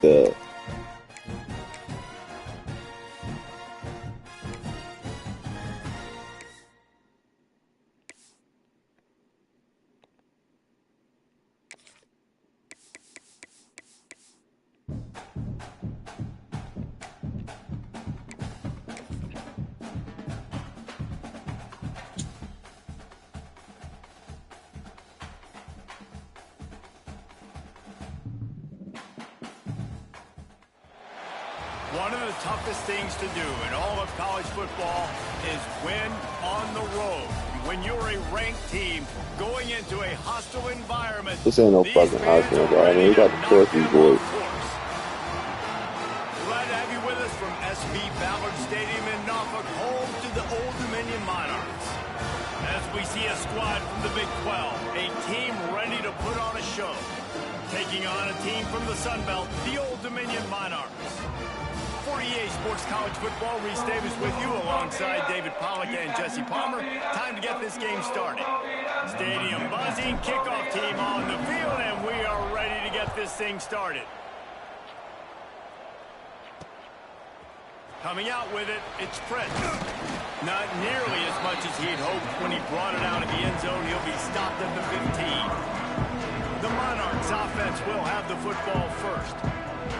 the One of the toughest things to do in all of college football is win on the road. When you're a ranked team going into a hostile environment, this ain't no fucking hospital, bro. I mean, we got to force these boys. Glad to have you with us from SB Ballard Stadium in Norfolk, home to the Old Dominion Monarchs. As we see a squad from the Big 12, a team ready to put on a show. Taking on a team from the Sun Belt, the Old Dominion Monarchs. For EA Sports College Football, Reese Davis with you alongside David Pollack and Jesse Palmer. Time to get this game started. Stadium buzzing, kickoff team on the field, and we are ready to get this thing started. Coming out with it, it's Fred. Not nearly as much as he'd hoped when he brought it out of the end zone. He'll be stopped at the 15. The Monarchs offense will have the football first.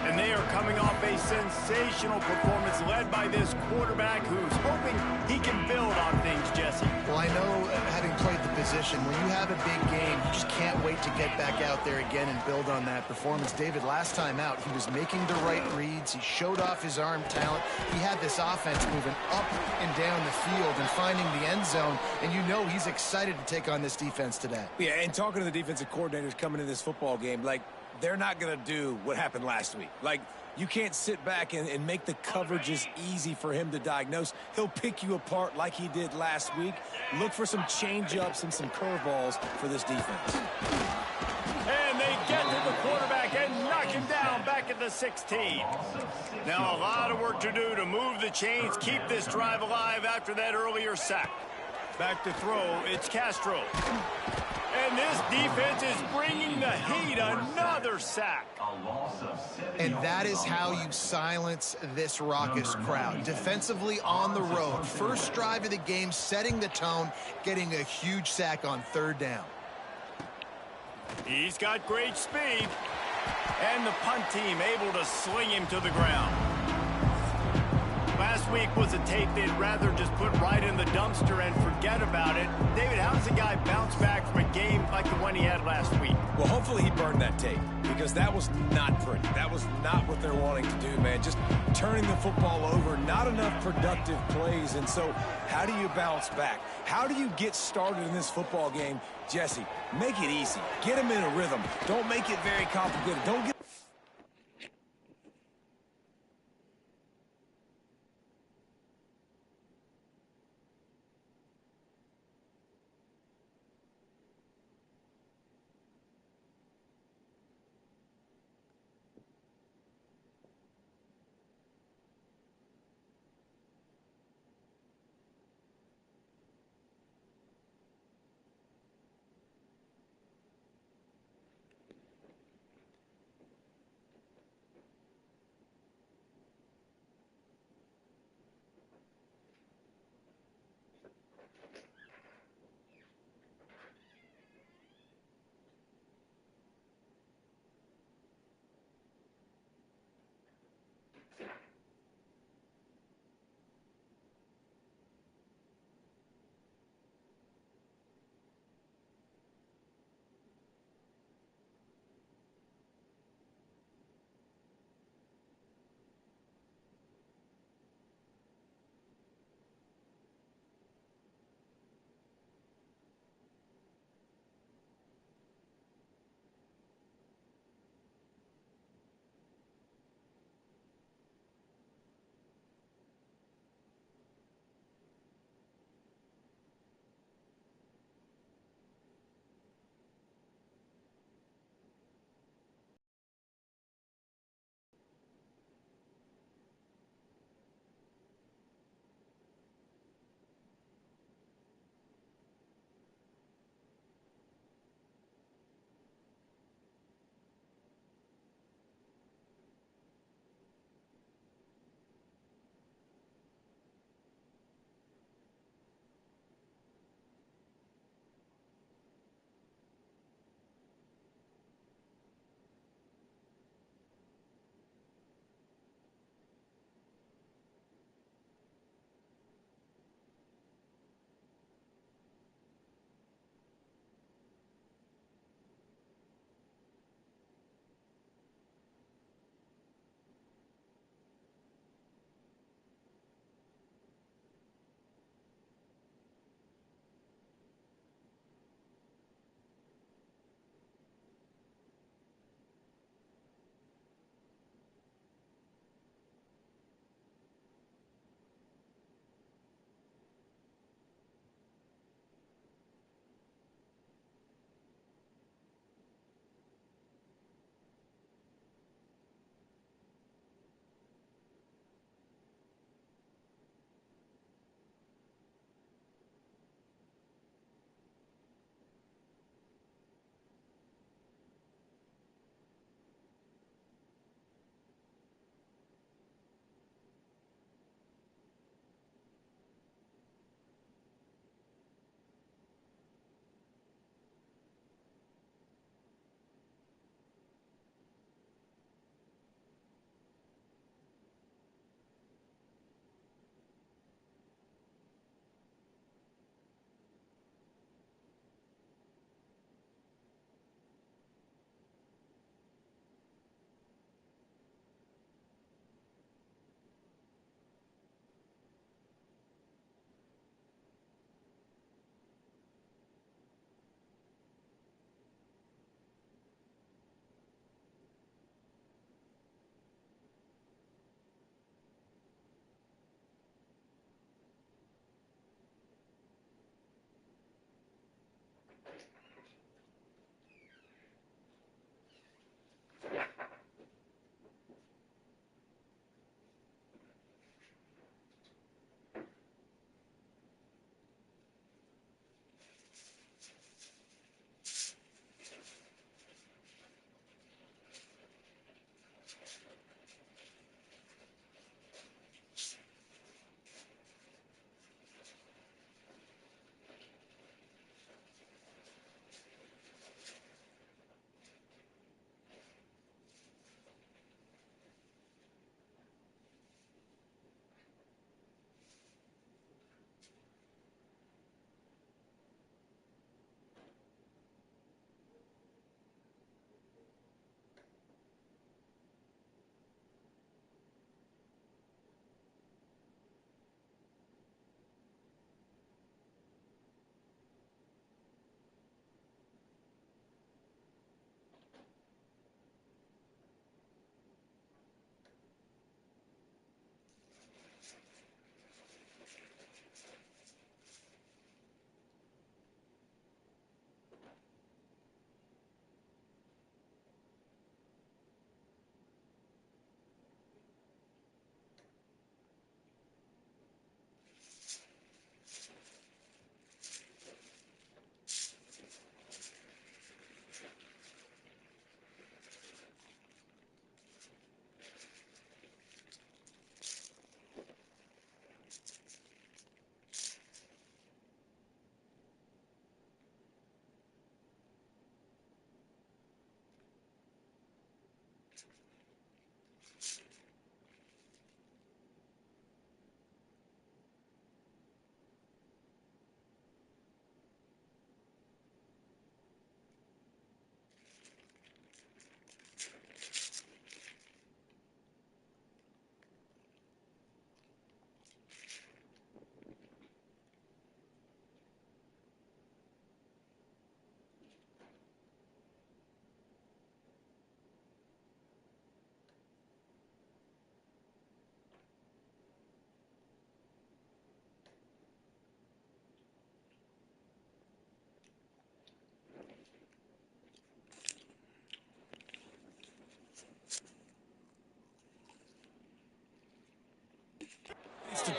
And they are coming off a sensational performance led by this quarterback who's hoping he can build on things, Jesse. Well, I know, having played the position, when you have a big game, you just can't wait to get back out there again and build on that performance. David, last time out, he was making the right reads. He showed off his arm talent. He had this offense moving up and down the field and finding the end zone. And you know he's excited to take on this defense today. Yeah, and talking to the defensive coordinators coming into this football game, like, they're not going to do what happened last week. Like, you can't sit back and make the coverages easy for him to diagnose. He'll pick you apart like he did last week. Look for some change-ups and some curveballs for this defense. And they get to the quarterback and knock him down back at the 16. Now a lot of work to do to move the chains, keep this drive alive after that earlier sack. Back to throw, it's Castro. And this defense is bringing the heat. Another sack. And that is how you silence this raucous crowd. Defensively on the road. First drive of the game, setting the tone, getting a huge sack on third down. He's got great speed. And the punt team able to sling him to the ground. Last week was a tape they'd rather just put right in the dumpster and forget about it. David, how does a guy bounce back from a game like the one he had last week? Well, hopefully he burned that tape, because that was not pretty. That was not what they're wanting to do, man. Just turning the football over, not enough productive plays. And so how do you bounce back? How do you get started in this football game? Jesse, make it easy. Get him in a rhythm. Don't make it very complicated. Don't get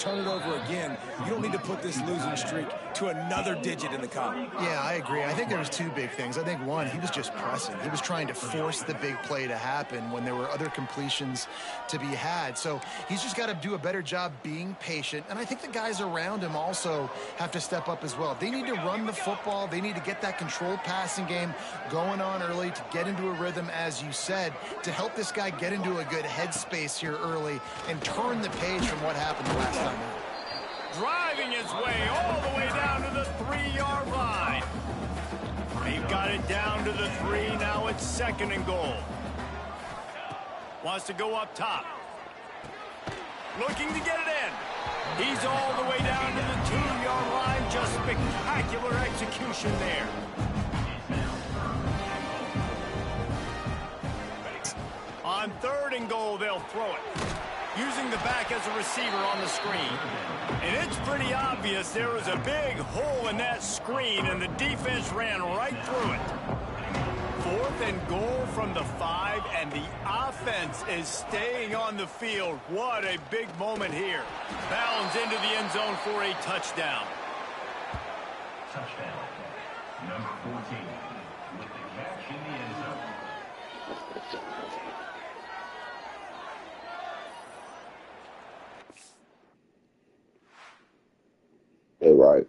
turn it over again. You don't need to put this losing streak to another digit in the column. Yeah, I agree. I think there was two big things. I think, one, he was just pressing. He was trying to force the big play to happen when there were other completions to be had. So he's just got to do a better job being patient. And I think the guys around him also have to step up as well. They need to run the football. They need to get that controlled passing game going on early to get into a rhythm, as you said, to help this guy get into a good headspace here early and turn the page from what happened the last time out. Driving his way all the way down to the 3-yard line. They've got it down to the 3. Now it's 2nd and goal. Wants to go up top. Looking to get it in. He's all the way down to the 2-yard line. Just spectacular execution there. On 3rd and goal, they'll throw it, using the back as a receiver on the screen. And it's pretty obvious there was a big hole in that screen, and the defense ran right through it. 4th and goal from the 5, and the offense is staying on the field. What a big moment here. Bounds into the end zone for a touchdown. Touchdown, number 14, with the catch in the end zone. They're right.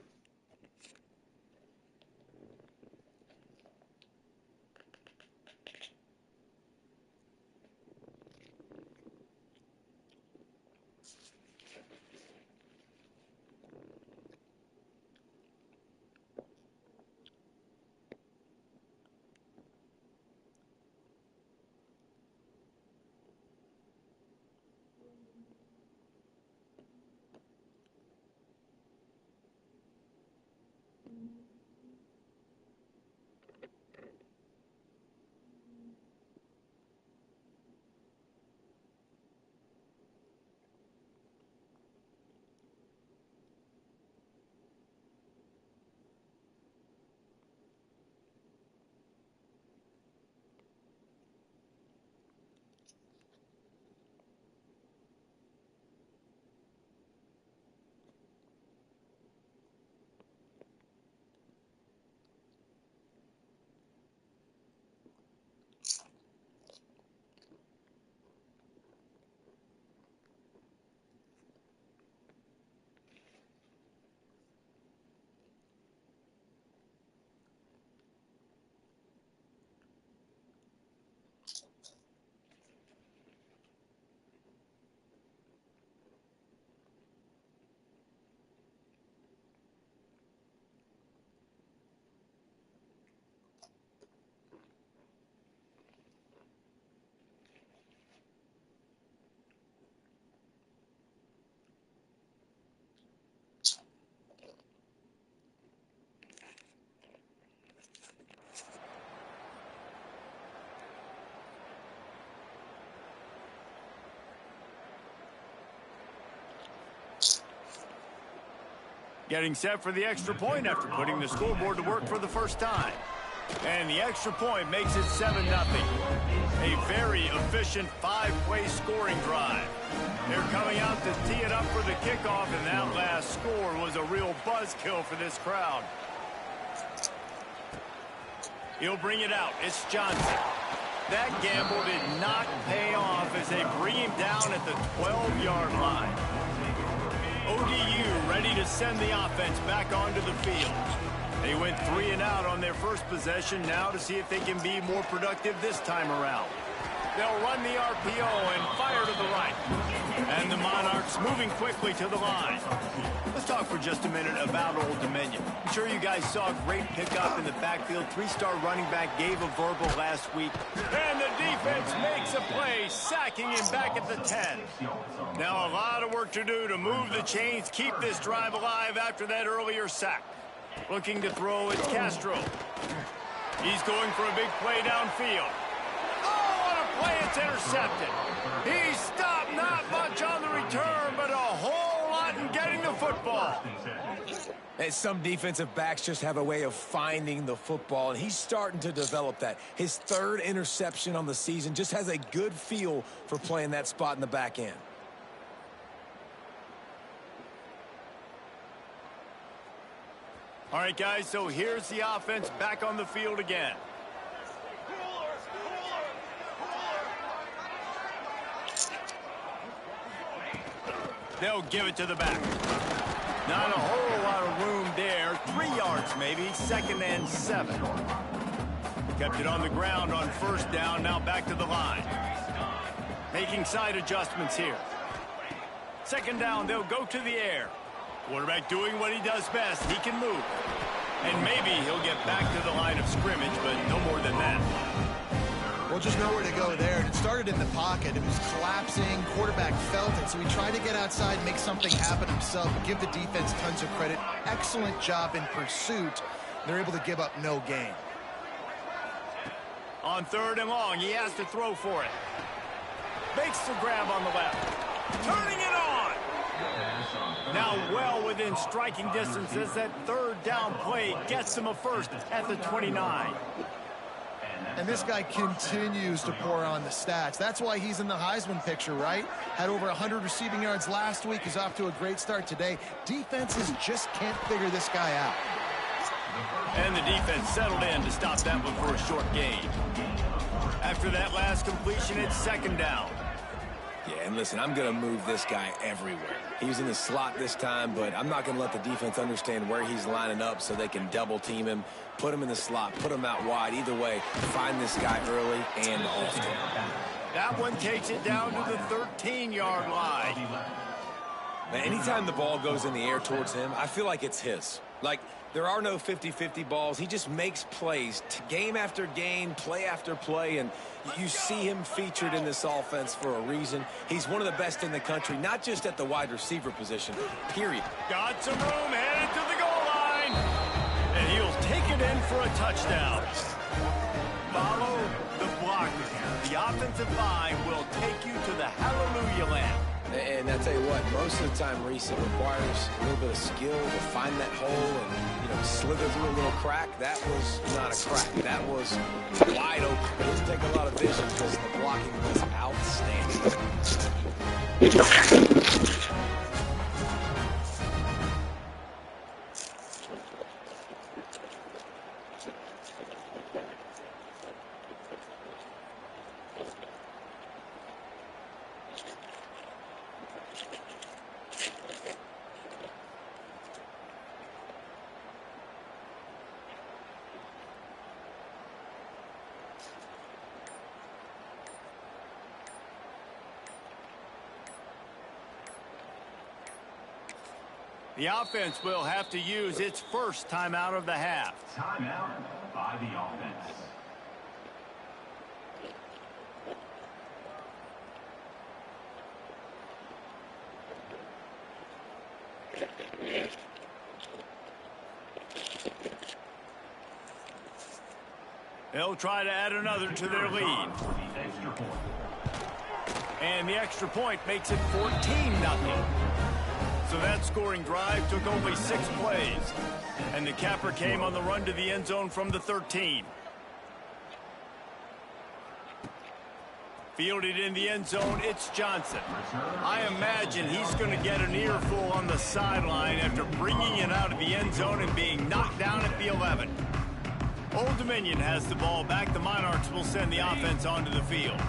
Getting set for the extra point after putting the scoreboard to work for the first time. And the extra point makes it 7-0. A very efficient 5-play scoring drive. They're coming out to tee it up for the kickoff, and that last score was a real buzzkill for this crowd. He'll bring it out. It's Johnson. That gamble did not pay off as they bring him down at the 12-yard line. ODU ready to send the offense back onto the field. They went 3 and out on their first possession, now to see if they can be more productive this time around. They'll run the RPO and fire to the right. And the Monarchs moving quickly to the line. Let's talk for just a minute about Old Dominion. I'm sure you guys saw a great pickup in the backfield. 3-star running back gave a verbal last week. And the defense makes a play, sacking him back at the 10. Now a lot of work to do to move the chains, keep this drive alive after that earlier sack. Looking to throw is Castro. He's going for a big play downfield. Oh, what a play, it's intercepted. He stopped, not much on the return, but a whole lot in getting the football. And some defensive backs just have a way of finding the football, and he's starting to develop that. His 3rd interception on the season, just has a good feel for playing that spot in the back end. All right, guys, so here's the offense back on the field again. They'll give it to the back. Not a whole lot of room there. 3 yards maybe, 2nd and 7. Kept it on the ground on 1st down, now back to the line. Making side adjustments here. 2nd down, they'll go to the air. Quarterback doing what he does best. He can move. And maybe he'll get back to the line of scrimmage, but no more than that. Well, just nowhere to go there. And it started in the pocket. It was collapsing. Quarterback felt it, so he tried to get outside and make something happen himself. Give the defense tons of credit. Excellent job in pursuit. They're able to give up no gain. On 3rd and long, he has to throw for it. Makes the grab on the left. Turning it on. Now well within striking distance as that 3rd down play gets him a first at the 29. And this guy continues to pour on the stats. That's why he's in the Heisman picture, right? Had over 100 receiving yards last week. He's off to a great start today. Defenses just can't figure this guy out. And the defense settled in to stop that one for a short gain. After that last completion, it's 2nd down. Yeah, and listen, I'm going to move this guy everywhere. He's in the slot this time, but I'm not going to let the defense understand where he's lining up so they can double team him, put him in the slot, put him out wide. Either way, find this guy early and often. That one takes it down to the 13-yard line. Now, anytime the ball goes in the air towards him, I feel like it's his. Like, there are no 50-50 balls. He just makes plays, game after game, play after play, and you see him featured in this offense for a reason. He's one of the best in the country, not just at the wide receiver position, period. Got some room, headed to the goal line. And he'll take it in for a touchdown. Follow the blocker. The offensive line will take you to the hallelujah land. And I tell you what, most of the time, Reese, it requires a little bit of skill to find that hole and, you know, slither through a little crack. That was not a crack. That was wide open. It doesn't take a lot of vision because the blocking was outstanding. The offense will have to use its first timeout of the half. Timeout by the offense. They'll try to add another to their lead. And the extra point makes it 14-0. So that scoring drive took only 6 plays. And the capper came on the run to the end zone from the 13. Fielded in the end zone, it's Johnson. I imagine he's going to get an earful on the sideline after bringing it out of the end zone and being knocked down at the 11. Old Dominion has the ball back. The Monarchs will send the offense onto the field.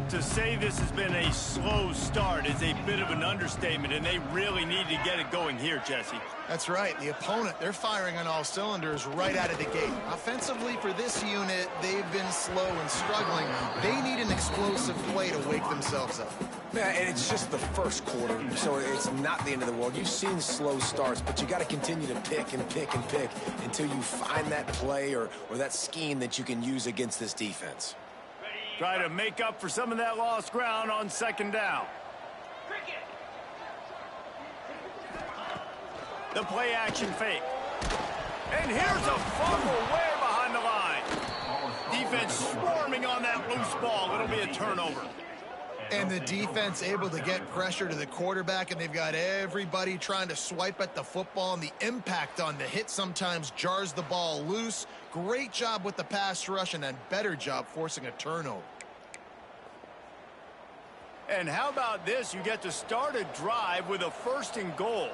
To say this has been a slow start is a bit of an understatement, and they really need to get it going here, Jesse. That's right. The opponent, they're firing on all cylinders right out of the gate. Offensively, for this unit, they've been slow and struggling. They need an explosive play to wake themselves up. Yeah, and it's just the first quarter, so it's not the end of the world. You've seen slow starts, but you got to continue to pick and pick and pick until you find that play or that scheme that you can use against this defense. Try to make up for some of that lost ground on 2nd down. The play action fake. And here's a fumble way behind the line. Defense swarming on that loose ball. It'll be a turnover. And the defense able to get pressure to the quarterback, and they've got everybody trying to swipe at the football, and the impact on the hit sometimes jars the ball loose. Great job with the pass rush, and a better job forcing a turnover. And how about this? You get to start a drive with a 1st and goal.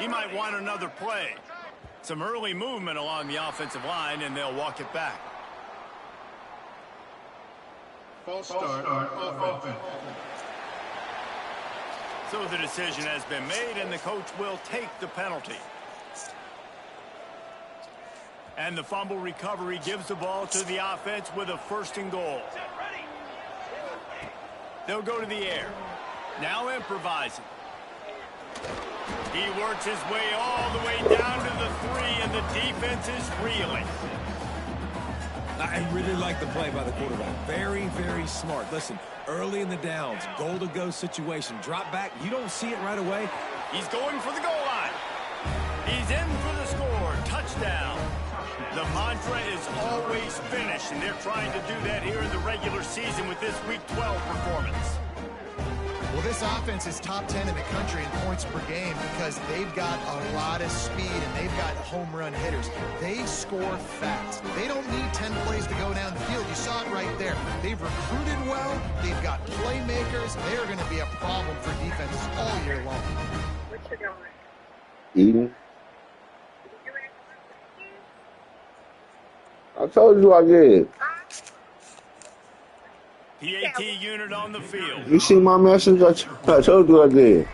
He might want another play. Some early movement along the offensive line, and they'll walk it back. False start. Offense. So the decision has been made, and the coach will take the penalty. And the fumble recovery gives the ball to the offense with a 1st and goal. They'll go to the air. Now improvising. He works his way all the way down to the 3, and the defense is reeling. I really like the play by the quarterback. Very, very smart. Listen, early in the downs, goal-to-go situation, drop back. You don't see it right away. He's going for the goal line. He's in for the score. Touchdown. The mantra is always finish, and they're trying to do that here in the regular season with this Week 12 performance. Well, this offense is top 10 in the country in points per game because they've got a lot of speed and they've got home run hitters. They score fast. They don't need 10 plays to go down the field. You saw it right there. They've recruited well. They've got playmakers. They're going to be a problem for defenses all year long. Eating. I told you I did. PAT unit on the field. You see my message? I told you I did.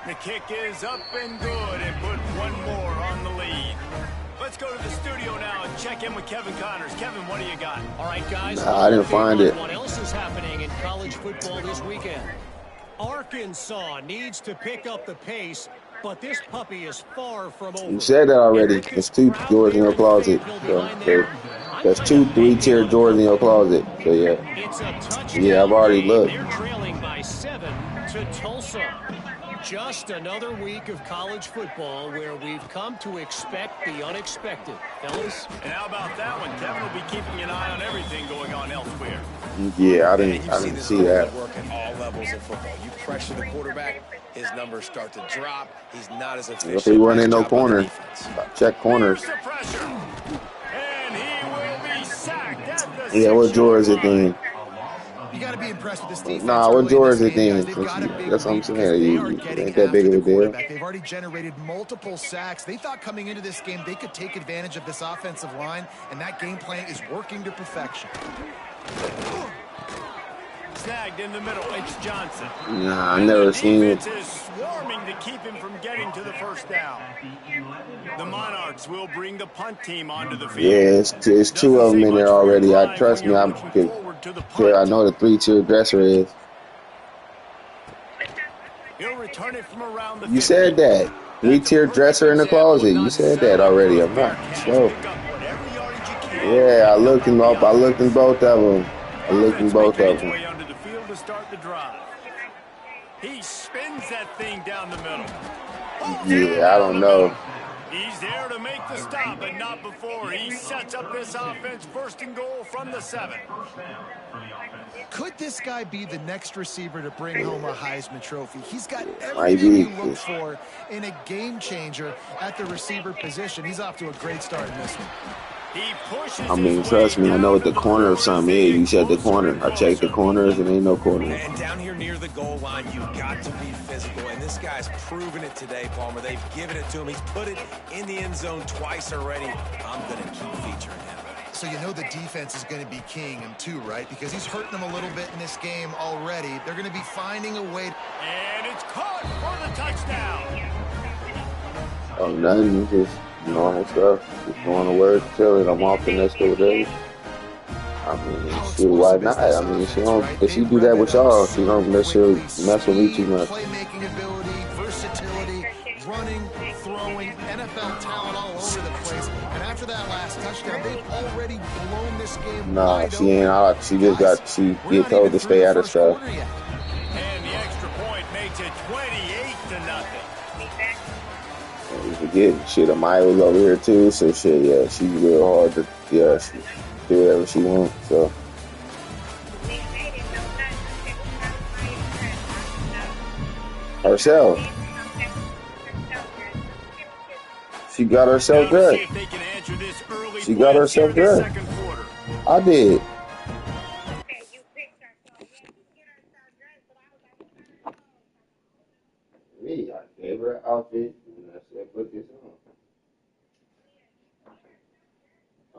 The kick is up and good, and put one more on the lead. Let's go to the studio now and check in with Kevin Connors. Kevin, what do you got? All right, guys. I didn't find it. What else is happening in college football this weekend? Arkansas needs to pick up the pace, but this puppy is far from over. You said that already. There's 2 drawers in your closet. So there's 2 3-tier drawers in your closet. So yeah. Yeah, I've already looked. They're trailing by 7 to Tulsa. Just another week of college football where we've come to expect the unexpected, fellas. And how about that one? Kevin will be keeping an eye on everything going on elsewhere. Yeah, I didn't see that. Work at all levels of football. You pressure the quarterback, his numbers start to drop. He's not as efficient. If he wasn't in no corner, check corners. The pressure. And he will be sacked at the Yeah, what drawer is it then? You got to be impressed with this defense. Nah, what drawer is it then? They've got a big That's what I'm lead saying. because You they are getting ain't that big of after a the deal. quarterback. They've already generated multiple sacks. They thought coming into this game they could take advantage of this offensive line, and that game plan is working to perfection. Snagged in the middle. It's Johnson. Nah, I never seen it. Defense is swarming to keep him from getting to the 1st down. The Monarchs will bring the punt team onto the field. Yeah, it's 2 of them in there already. Trust me, I know the 3-tier dresser is. He'll return it from around the You said that. 3-tier dresser in the closet. You said that already. I'm not sure. Yeah, I looked in both of them. I looked in both of them. Onto the field to start the drive. He spins that thing down the middle. Yeah, I don't know. He's there to make the stop, but not before. He sets up this offense 1st and goal from the 7. Could this guy be the next receiver to bring home a Heisman Trophy? He's got everything you look for in a game changer at the receiver position. He's off to a great start in this one. I mean, trust me, I know what the corner of something is. You said the corner. I checked the corners and ain't no corner. And down here near the goal line, you've got to be physical. And this guy's proven it today, Palmer. They've given it to him. He's put it in the end zone twice already. I'm going to keep featuring him. So you know the defense is going to be keying him too, right? Because he's hurting them a little bit in this game already. They're going to be finding a way. And it's caught for the touchdown. Oh, nothing. Just normal stuff. Just going to work, chilling. I'm off the next couple days. I mean, shoot, why not? I mean, if she do that with y'all, she don't necessarily mess with me too much. Playmaking ability, versatility, running, throwing, NFL talent all over the place. And after that last touchdown, they've already blown this game. Nah, she ain't out. She get told to stay out of stuff. And the extra point makes it 28-0. You forget, shit, Amaya was over here too, so shit, yeah, she's real hard to, yeah, she do whatever she wants, so. Herself. She got herself good. She got herself good. I did. Me, Gave her an outfit, and I said, put this on.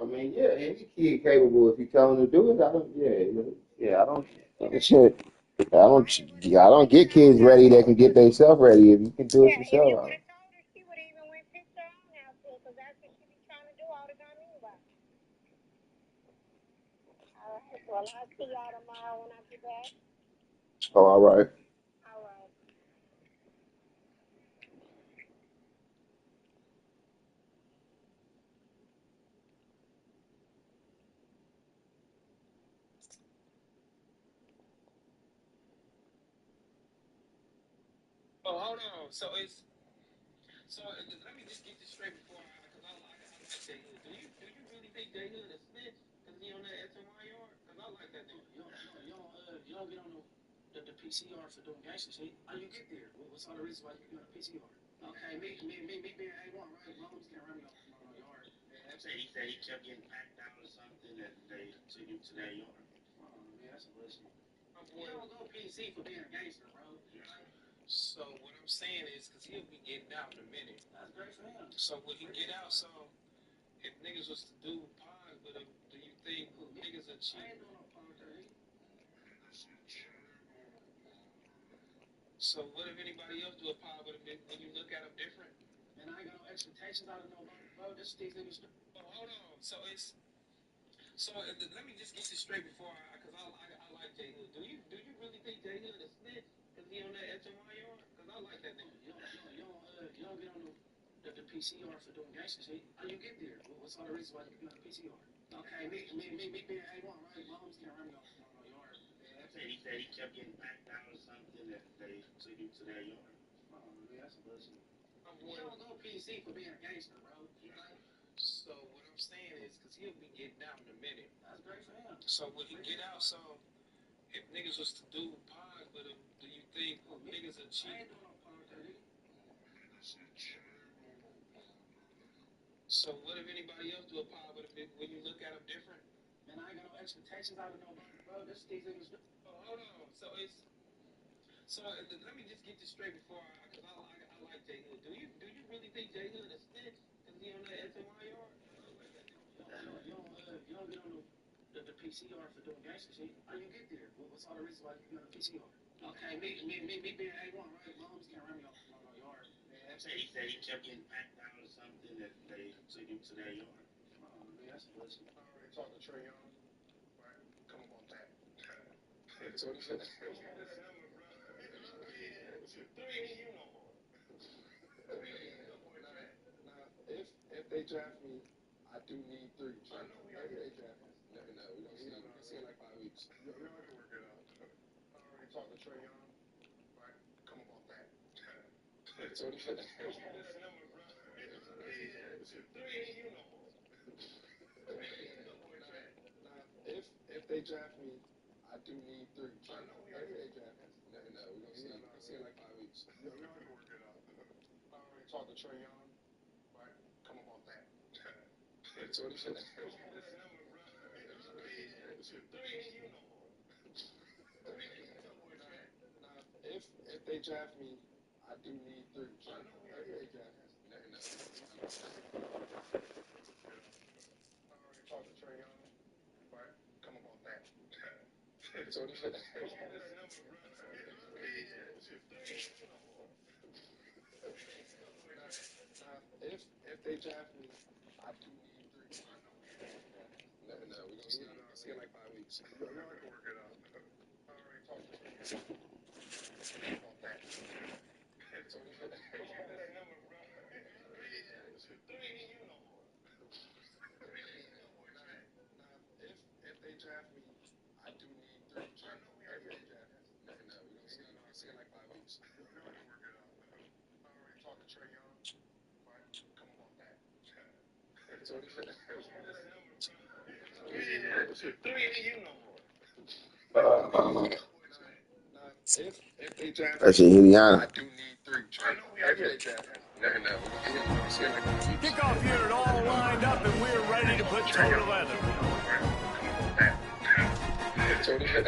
I mean, yeah, any kid capable if you tell him to do it. I don't, yeah, I don't, shit. I don't get kids ready that can get themselves ready. If you can do it yourself. Well, I'll see y'all tomorrow when I get back. Oh, all right. All right. Oh, hold on. So let me just get this straight before because I like Jay Hood. Do you really think Jay Hood is snitch because he on that SNY yard? Because I like that nigga. You don't get on the PCR for doing gangster shit. How you get there? What's all the reasons why you get on the PCR? Okay, me being A1, right? Loans can't run me on no yard. Yeah, he said he kept getting packed down or something that they took him to that yard. Oh, man, that's a bullshit. You don't go PC for being a gangster, bro. So what I'm saying is, because he'll be getting out in a minute. That's great for him. So when he get out, so if niggas was to do pies with him, do you think niggas are cheap? I ain't doing no pie 30. So what if anybody else do a pie with him? When you look at him different? Man, I ain't got no expectations out of nobody, bro. This these niggas. Oh, hold on. So let me just get this straight before because I like Jay Hood. Do you really think Jay Hood is snitch because he on that SNY yard? Because I like that nigga. You don't get on the PCR for doing gangster shit. How you get there? What's all the reasons why you get on the PCR? Okay, me being A1, right? Loans can't run me on no yard. Yeah, he said he kept getting backed down or something that they took him to that yard. Oh, man, that's a bullshit. You don't go PC for being a gangster, bro. So what I'm saying is, because he'll be getting out in a minute. That's great for him. So when he get out, so if niggas was to do pies with him, do you think niggas are cheap? I ain't doing no pie 30. So what if anybody else do a pie with him? When you look at him different? Man, I ain't got no expectations out of nobody, bro. This these niggas. Oh, hold on. So let me just get this straight before because I like Jay Hood. Do you really think Jay Hood is snitch because he on that SNY yard? You don't get on the PCR for doing gangster shit. How you get there? What's all the reasons why you get on the PCR? Okay, me being A1, right? Loans can't run me on no yard. Yeah, he said he kept getting packed down or something that they took him to that yard. Oh, man, that's a bullshit. I already talked to Trey Young. Right? Come up on that. So what he said. If they draft me, I do need 3. I know we already they draft me. No, we don't see it. We see it like 5 weeks. We already work it out. I already talked to Trey Young. Right? Come up on that. So what he said. If they draft me, I do need 3. I know we already draft me. No, we don't see it. We see it like 5 weeks. We already work it out. I already talked to Trey Young. Right? Come up on that. So what he said. If they draft me, I do need 3. I know we already draft me. No. I already talked to Trey Young. Right? Come up on that. So what he said. If they draft me, I do need 3. No, we don't see it. We see it like 5 weeks. We already work it out. I already talked to Trey Young. On that. So what he said. If they draft me, I do need 3. I know we already draft me. No, we don't see it. We see it like 5 weeks. We already work it out. I already talked to Trey Young. Right? Come up on that. So what he said. If they draft That's me, Indiana. I do need 3. I know we already draft me. No, we see it like 5 weeks. Kickoff unit all lined up, and we're ready to put toe to leather. So what he said.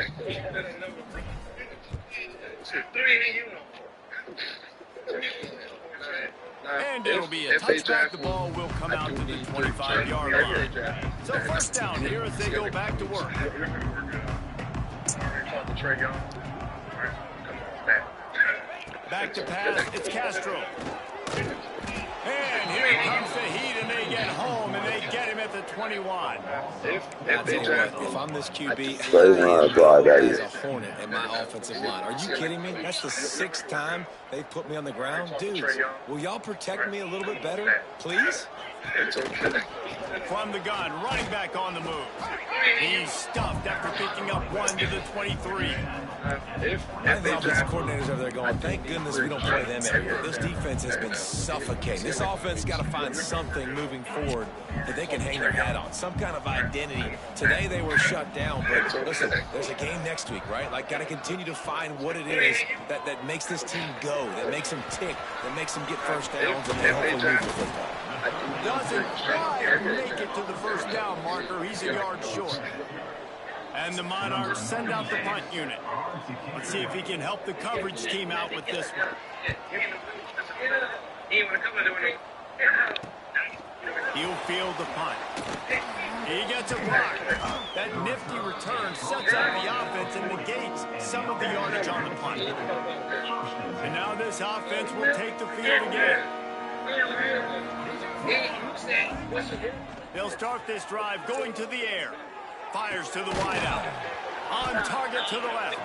And it'll be a touchback. The ball will come out to the 25-yard line. So first down here as they go back to work. Back to pass, it's Castro. And here comes the heat, and they get home, and they get him at the 21. If I'm this QB, That as a hornet in my offensive line. Are you kidding me? That's the 6th time they've put me on the ground. Dudes, will y'all protect me a little bit better, please? From the gun, running back on the move. He's stuffed after picking up 1 to the 23. And the offensive coordinators over there going, thank goodness we don't play them every year. This defense has been suffocating. This offense got to find something moving forward that they can hang their hat on, some kind of identity. Today they were shut down, but listen, there's a game next week, right? Like, got to continue to find what it is that makes this team go, that makes them tick, that makes them get first downs, and then hopefully move the football. Doesn't quite make it to the first down marker. He's a yard short. And the Monarchs send out the punt unit. Let's see if he can help the coverage team out with this one. He'll field the punt. He gets a block. That nifty return sets up the offense and negates some of the yardage on the punt. And now this offense will take the field again. They'll start this drive going to the air. Fires to the wideout. On target to the left.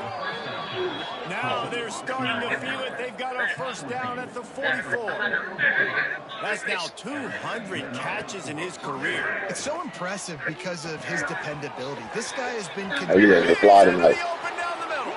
Now they're starting to feel it. They've got a first down at the 44. That's now 200 catches in his career. It's so impressive because of his dependability. This guy has been you let it fly tonight. Open down the middle.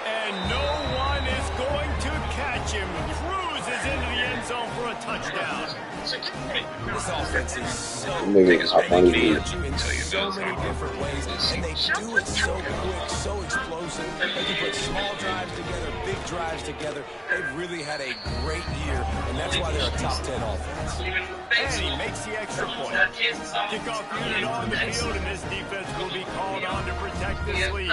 And no one is going to catch him. Cruises into the end zone for a touchdown. This offense is so Nigga, I find it in so many different ways, and they do it so quick, so explosive. They can put small drives together, big drives together. They've really had a great year, and that's why they're a top 10 offense. And he makes the extra point. Kickoff unit on the field, and this defense will be called on to protect this lead.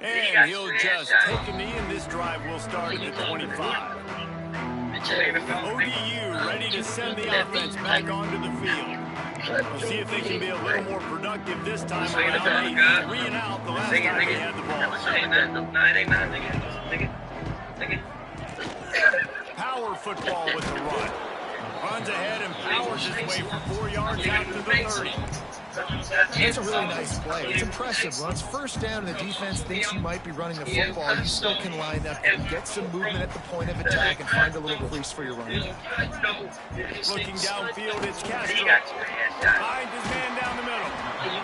And he'll just take a knee, and this drive will start at the 25. ODU ready to send the offense back onto the field. We'll see if they can be a little more productive this time around. 3 and out the last time they had the ball. Power football with the run. Runs ahead and powers his way for 4 yards out to the 30. That's a really nice play. It's impressive. Runs first down, and the defense thinks you might be running the football. You still can line up and get some movement at the point of attack and find a little crease for your running back. Looking downfield, it's Castro. Finds his man down the middle.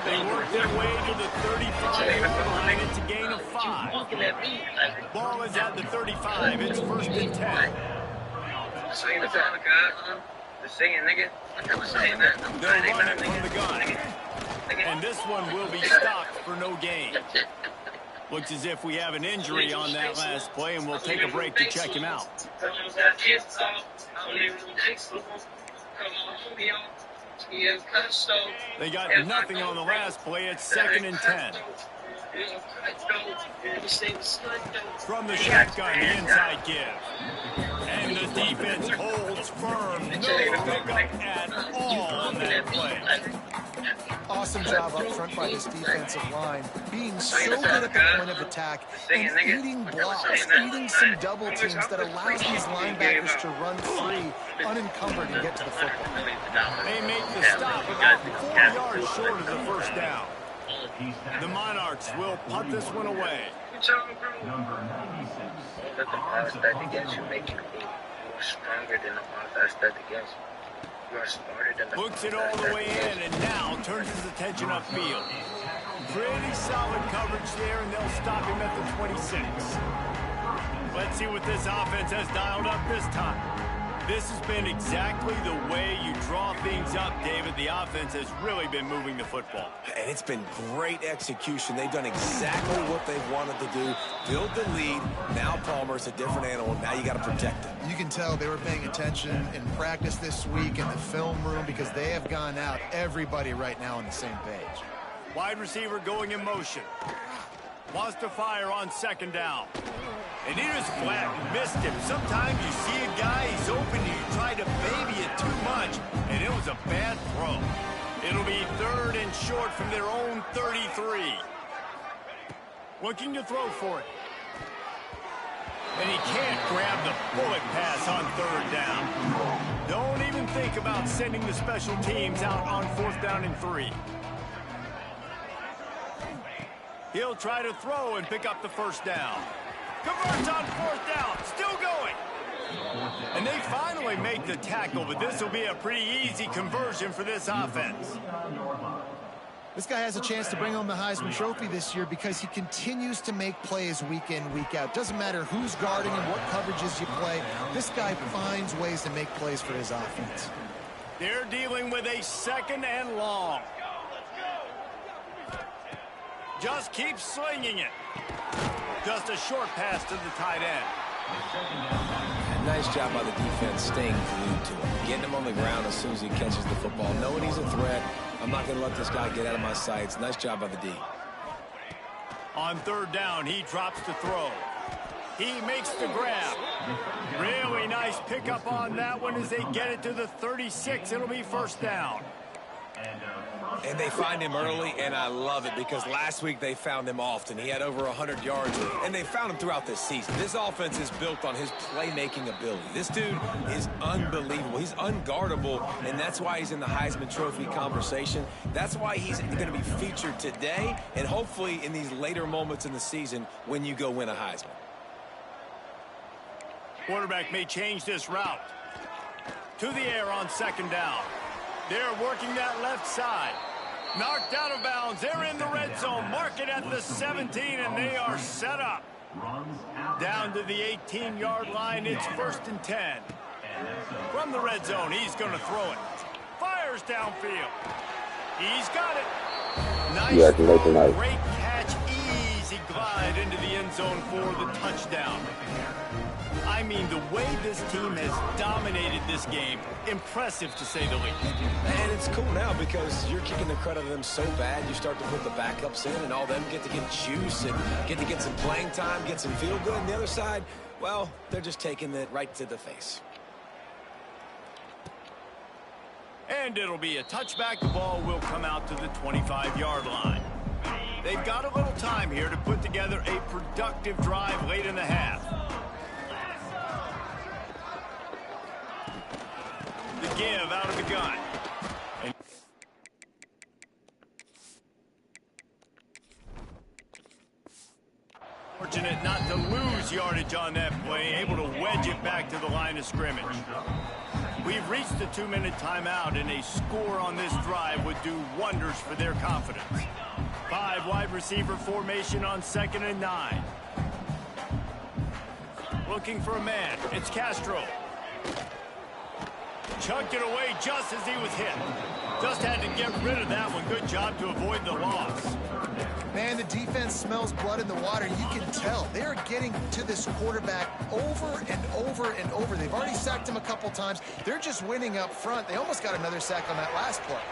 They work their way to the 35-yard line. It's a gain of 5. Ball is at the 35. It's 1st and 10. They'll run it from the gun. And this one will be stopped for no gain. Looks as if we have an injury on that last play, and we'll take a break to check him out. They got nothing on the last play. It's 2nd and 10. From the shotgun, the inside give. And the defense holds firm. No pickup at all on that play. Awesome job up front by this defensive line, being so good at the point of attack and eating blocks, eating some double teams that allows these linebackers to run free, unencumbered, and get to the football. They make the stop about 4 yards short of the first down. The Monarchs will punt this one away. Number 96. Looks it all the way in, and now turns his attention upfield. Pretty solid coverage there, and they'll stop him at the 26. Let's see what this offense has dialed up this time. This has been exactly the way you draw things up, David. The offense has really been moving the football. And it's been great execution. They've done exactly what they wanted to do. Build the lead. Now Palmer's a different animal. Now you got to protect him. You can tell they were paying attention in practice this week in the film room because they have gone out, everybody right now on the same page. Wide receiver going in motion. Wants to fire on second down. And he just flat missed him. Sometimes you see a guy, he's open, and you try to baby it too much, and it was a bad throw. It'll be 3rd and short from their own 33. Looking to throw for it. And he can't grab the bullet pass on 3rd down. Don't even think about sending the special teams out on 4th down and 3. He'll try to throw and pick up the 1st down. Converts on 4th down, still going. And they finally make the tackle, but this will be a pretty easy conversion for this offense. This guy has a chance to bring home the Heisman Trophy this year because he continues to make plays week in, week out. Doesn't matter who's guarding him, what coverages you play. This guy finds ways to make plays for his offense. They're dealing with a 2nd and long. Just keep slinging it. Just a short pass to the tight end. Nice job by the defense staying glued to him. Getting him on the ground as soon as he catches the football. Knowing he's a threat. I'm not going to let this guy get out of my sights. Nice job by the D. On 3rd down, he drops to throw. He makes the grab. Really nice pickup on that one as they get it to the 36. It'll be 1st down. And they find him early, and I love it because last week they found him often. He had over 100 yards, and they found him throughout this season. This offense is built on his playmaking ability. This dude is unbelievable. He's unguardable, and that's why he's in the Heisman Trophy conversation. That's why he's going to be featured today and hopefully in these later moments in the season when you go win a Heisman. Quarterback may change this route. To the air on 2nd down. They're working that left side. Knocked out of bounds. They're in the red zone. Mark it at the 17, and they are set up. Down to the 18-yard line. It's 1st and 10. From the red zone, he's going to throw it. Fires downfield. He's got it. Nice throw. Great catch. Easy glide into the end zone for the touchdown. I mean, the way this team has dominated this game, impressive to say the least. And it's cool now because you're kicking the credit of them so bad, you start to put the backups in, and all them get to get juice and get to get some playing time, get some feel good. And the other side, well, they're just taking it right to the face. And it'll be a touchback. The ball will come out to the 25-yard line. They've got a little time here to put together a productive drive late in the half. The give out of the gun. And fortunate not to lose yardage on that play, able to wedge it back to the line of scrimmage. We've reached the 2-minute timeout, and a score on this drive would do wonders for their confidence. 5 wide receiver formation on 2nd and 9. Looking for a man. It's Castro. Chucked it away just as he was hit. Just had to get rid of that one. Good job to avoid the loss. Man, the defense smells blood in the water. You can tell. They are getting to this quarterback over and over and over. They've already sacked him a couple times. They're just winning up front. They almost got another sack on that last play.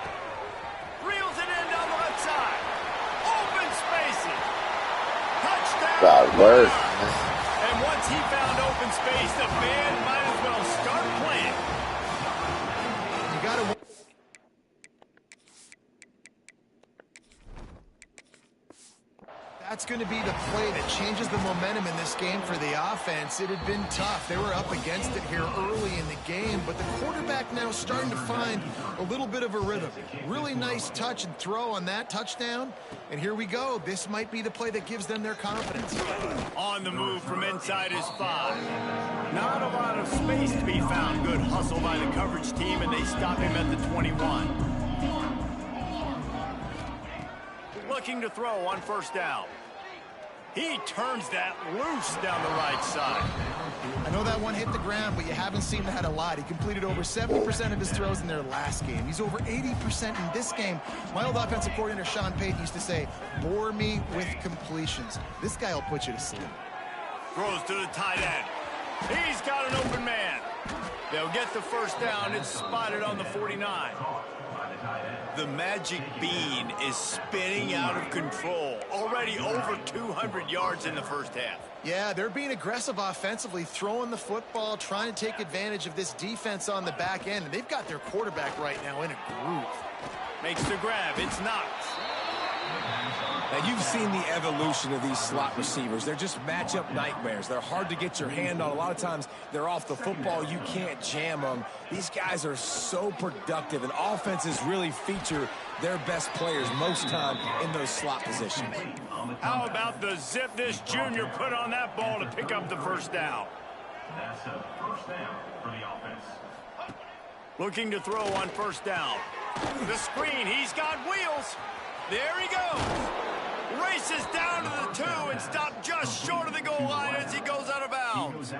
Reels it in down the left side. Open spaces. Touchdown. God, word. And once he found open space, the band might as well start playing. You got to... That's going to be the play that changes the momentum in this game for the offense. It had been tough. They were up against it here early in the game, but the quarterback now starting to find a little bit of a rhythm. Really nice touch and throw on that touchdown. And here we go. This might be the play that gives them their confidence. On the move from inside is 5. Not a lot of space to be found. Good hustle by the coverage team, and they stop him at the 21. Looking to throw on 1st down. He turns that loose down the right side. I know that one hit the ground, but you haven't seen that a lot. He completed over 70% of his throws in their last game. He's over 80% in this game. My old offensive coordinator, Sean Payton, used to say, bore me with completions. This guy will put you to sleep. Throws to the tight end. He's got an open man. They'll get the 1st down. It's spotted on the 49. The magic bean is spinning out of control. Already over 200 yards in the first half. Yeah, they're being aggressive offensively, throwing the football, trying to take advantage of this defense on the back end. And they've got their quarterback right now in a groove. Makes the grab. It's knocked. Now, you've seen the evolution of these slot receivers. They're just matchup nightmares. They're hard to get your hand on. A lot of times, they're off the football. You can't jam them. These guys are so productive, and offenses really feature their best players most time in those slot positions. How about the zip this junior put on that ball to pick up the first down? That's a first down for the offense. Looking to throw on first down. The screen, he's got wheels. There he goes. Races down to the 2 and stopped just short of the goal line as he goes out of bounds.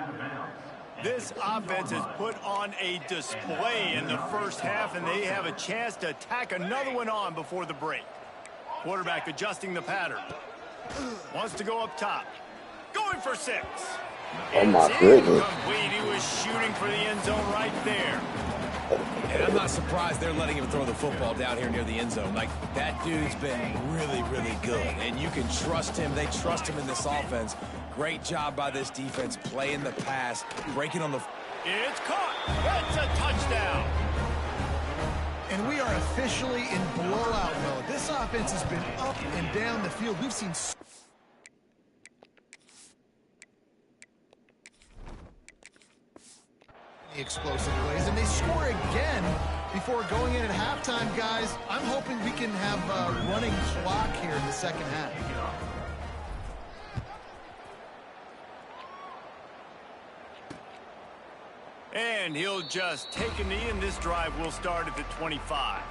This offense has put on a display in the first half, and they have a chance to tack another one on before the break. Quarterback adjusting the pattern. Wants to go up top. Going for 6. Oh my goodness. He was shooting for the end zone right there. And I'm not surprised they're letting him throw the football down here near the end zone. Like, that dude's been really, really good. And you can trust him. They trust him in this offense. Great job by this defense playing the pass, breaking on the... It's caught. That's a touchdown. And we are officially in blowout mode. This offense has been up and down the field. We've seen... explosive plays, and they score again before going in at halftime. Guys, I'm hoping we can have a running clock here in the second half. And he'll just take a knee, and this drive will start at the 25.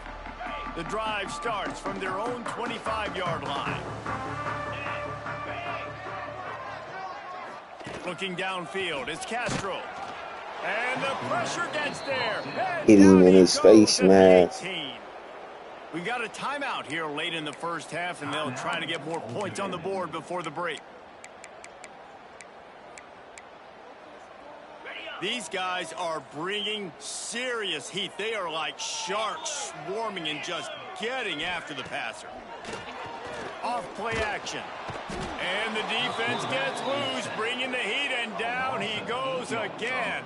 The drive starts from their own 25-yard line. Looking downfield, it's Castro. And the pressure gets there. Hit him in his face mask. We've got a timeout here late in the first half, and they'll try to get more points on the board before the break. These guys are bringing serious heat. They are like sharks swarming and just getting after the passer. Off play action. And the defense gets loose, bringing the heat, and down he goes again.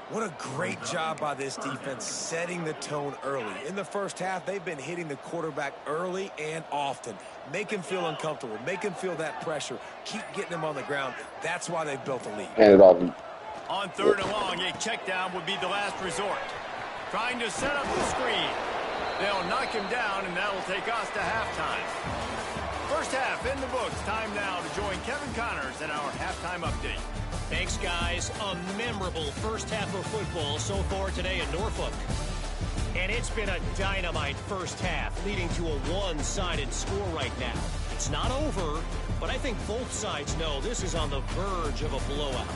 What a great job by this defense setting the tone early. In the first half, they've been hitting the quarterback early and often. Make him feel uncomfortable. Make him feel that pressure. Keep getting him on the ground. That's why they've built a lead. Hand it off. On 3rd and long, a check down would be the last resort. Trying to set up the screen. They'll knock him down, and that will take us to halftime. First half in the books. Time now to join Kevin Connors in our halftime update. Thanks, guys. A memorable first half of football so far today in Norfolk. And it's been a dynamite first half, leading to a one-sided score right now. It's not over, but I think both sides know this is on the verge of a blowout.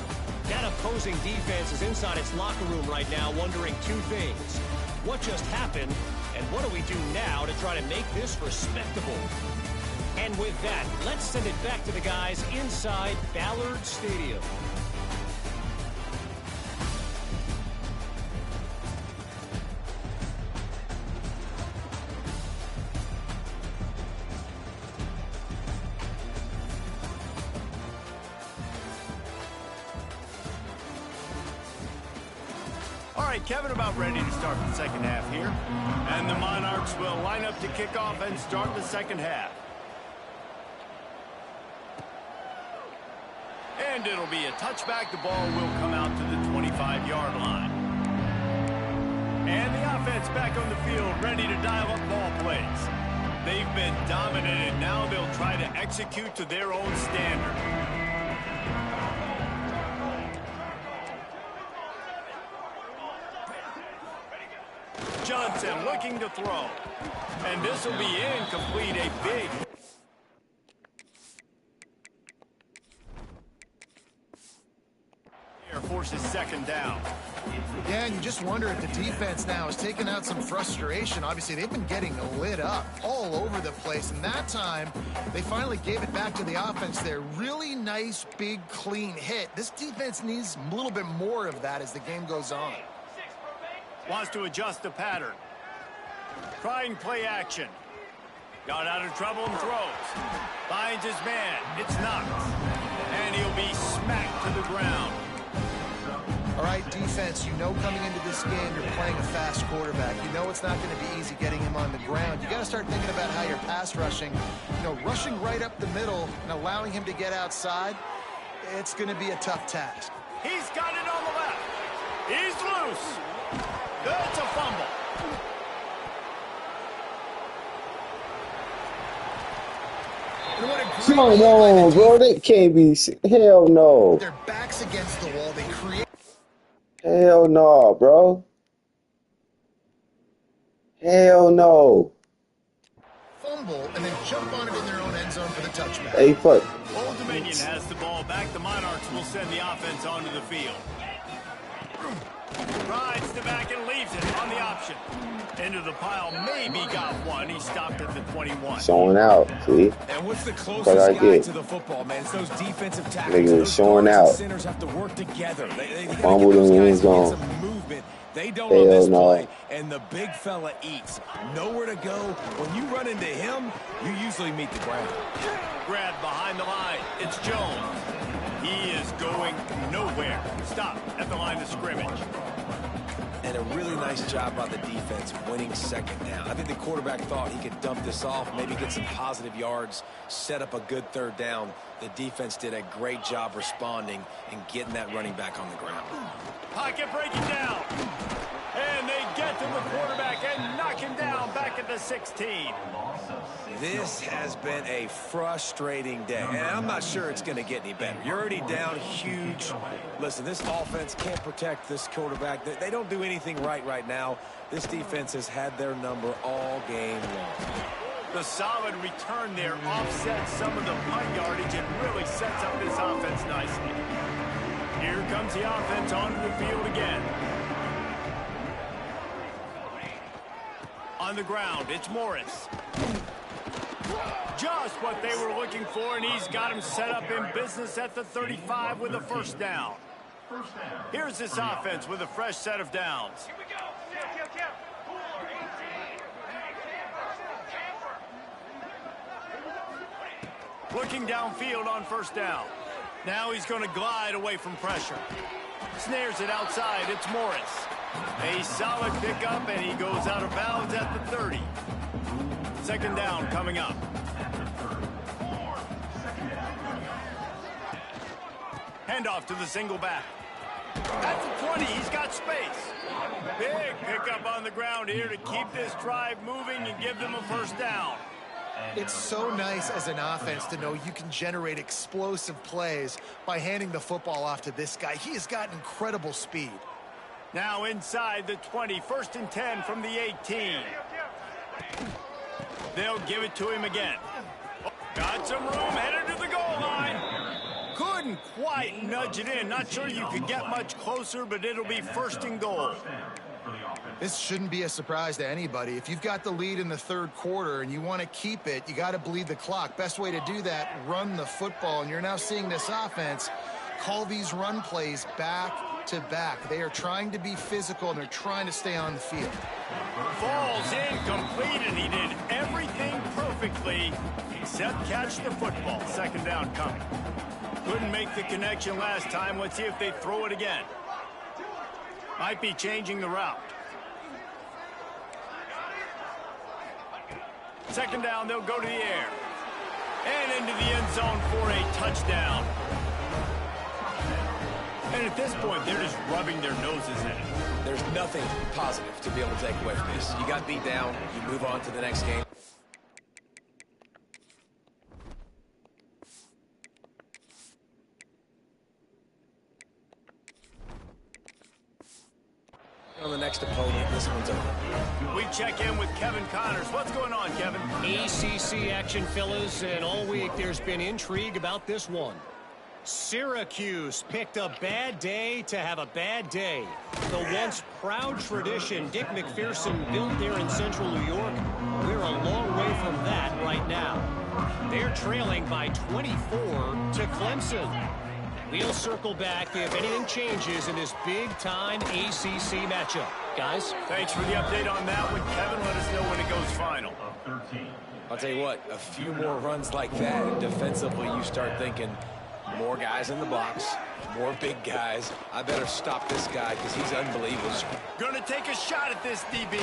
That opposing defense is inside its locker room right now wondering 2 things. What just happened, and what do we do now to try to make this respectable? And with that, let's send it back to the guys inside Ballard Stadium. All right, Kevin, about ready to start the second half here. And the Monarchs will line up to kick off and start the second half. And it'll be a touchback. The ball will come out to the 25-yard line. And the offense back on the field, ready to dial up ball plays. They've been dominated. Now they'll try to execute to their own standard. Johnson looking to throw. And this will be incomplete. A big... forces second down. Yeah, and you just wonder if the defense now is taking out some frustration. Obviously, they've been getting lit up all over the place, and that time they finally gave it back to the offense there. Really nice, big, clean hit. This defense needs a little bit more of that as the game goes on. Wants to adjust the pattern. Trying play action. Got out of trouble and throws. Finds his man. It's knocked. And he'll be smacked to the ground. All right, defense, you know coming into this game you're playing a fast quarterback. You know it's not going to be easy getting him on the ground. You got to start thinking about how you're pass rushing. You know, rushing right up the middle and allowing him to get outside, it's going to be a tough task. He's got it on the left. He's loose. That's a fumble. Come on, bro. They can't be. Hell no. Their backs against the wall. They create. Hell no, bro. Hell no. Fumble and then jump on it in their own end zone for the touchback. Hey, fuck. Old Dominion has the ball back. The Monarchs will send the offense onto the field. Rides the back and leaves it on the option. Into the pile, maybe got one. He stopped at the 21. Showing out, see? And what's the What closest I guy get? to the football, man? It's those defensive tackles. Nigga Those showing guards and out. Centers have to work together. They gotta Fumble get those in the end guys to get zone. some movement. They don't Hell on this no. play, and the big fella eats. Nowhere to go. When you run into him, you usually meet the ground. Grab behind the line. It's Jones. He is going nowhere. Stop at the line of scrimmage. And a really nice job by the defense winning second down. I think the quarterback thought he could dump this off, maybe get some positive yards, set up a good third down. The defense did a great job responding and getting that running back on the ground. Pocket breaking down. And they get to the quarterback and knock him down back at the 16. This has been a frustrating day, and I'm not sure it's going to get any better. You're already down huge. Listen, this offense can't protect this quarterback. They don't do anything right now. This defense has had their number all game long. The solid return there offsets some of the punt yardage and really sets up this offense nicely. Here comes the offense onto the field again. On the ground, it's Morris. Just what they were looking for, and he's got him set up in business at the 35 with a first down. Here's this offense with a fresh set of downs. Looking downfield on first down. Now he's going to glide away from pressure. Snares it outside. It's Morris. A solid pickup, and he goes out of bounds at the 30. Second down coming up. Handoff to the single back. At the 20, he's got space. Big pickup on the ground here to keep this drive moving and give them a first down. It's so nice as an offense to know you can generate explosive plays by handing the football off to this guy. He has got incredible speed. Now inside the 20, first and 10 from the 18. They'll give it to him again. Got some room, headed to the goal line. Couldn't quite nudge it in. Not sure you could get much closer, but it'll be first and goal. This shouldn't be a surprise to anybody. If you've got the lead in the third quarter and you want to keep it, you got to bleed the clock. Best way to do that, run the football. And you're now seeing this offense call these run plays back to back. They are trying to be physical, and they're trying to stay on the field. Falls incomplete, and he did everything perfectly except catch the football. Second down coming. Couldn't make the connection last time. Let's see if they throw it again. Might be changing the route. Second down, they'll go to the air. And into the end zone for a touchdown. And at this point, they're just rubbing their noses in it. There's nothing positive to be able to take away from this. You got beat down, you move on to the next game. On the next opponent, this one's over. We check in with Kevin Connors. What's going on, Kevin? ACC action, fellas, and all week there's been intrigue about this one. Syracuse picked a bad day to have a bad day. The once proud tradition Dick McPherson built there in central New York, we're a long way from that right now. They're trailing by 24 to Clemson. We'll circle back if anything changes in this big-time ACC matchup. Guys? Thanks for the update on that one, Kevin. Let us know when it goes final. I'll tell you what, a few more runs like that, and defensively you start thinking more guys in the box, more big guys. I better stop this guy because he's unbelievable. Gonna take a shot at this DB.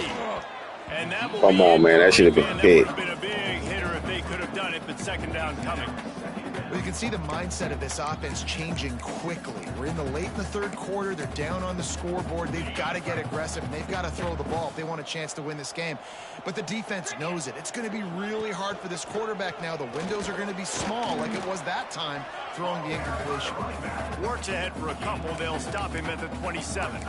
And that will Come on, man. That should have been big. That would have been a big hitter if they could have done it, but second down coming. Well, you can see the mindset of this offense changing quickly. We're in the third quarter. They're down on the scoreboard. They've got to get aggressive, and they've got to throw the ball if they want a chance to win this game. But the defense knows it. It's going to be really hard for this quarterback now. The windows are going to be small like it was that time throwing the incompletion. Works ahead for a couple. They'll stop him at the 27.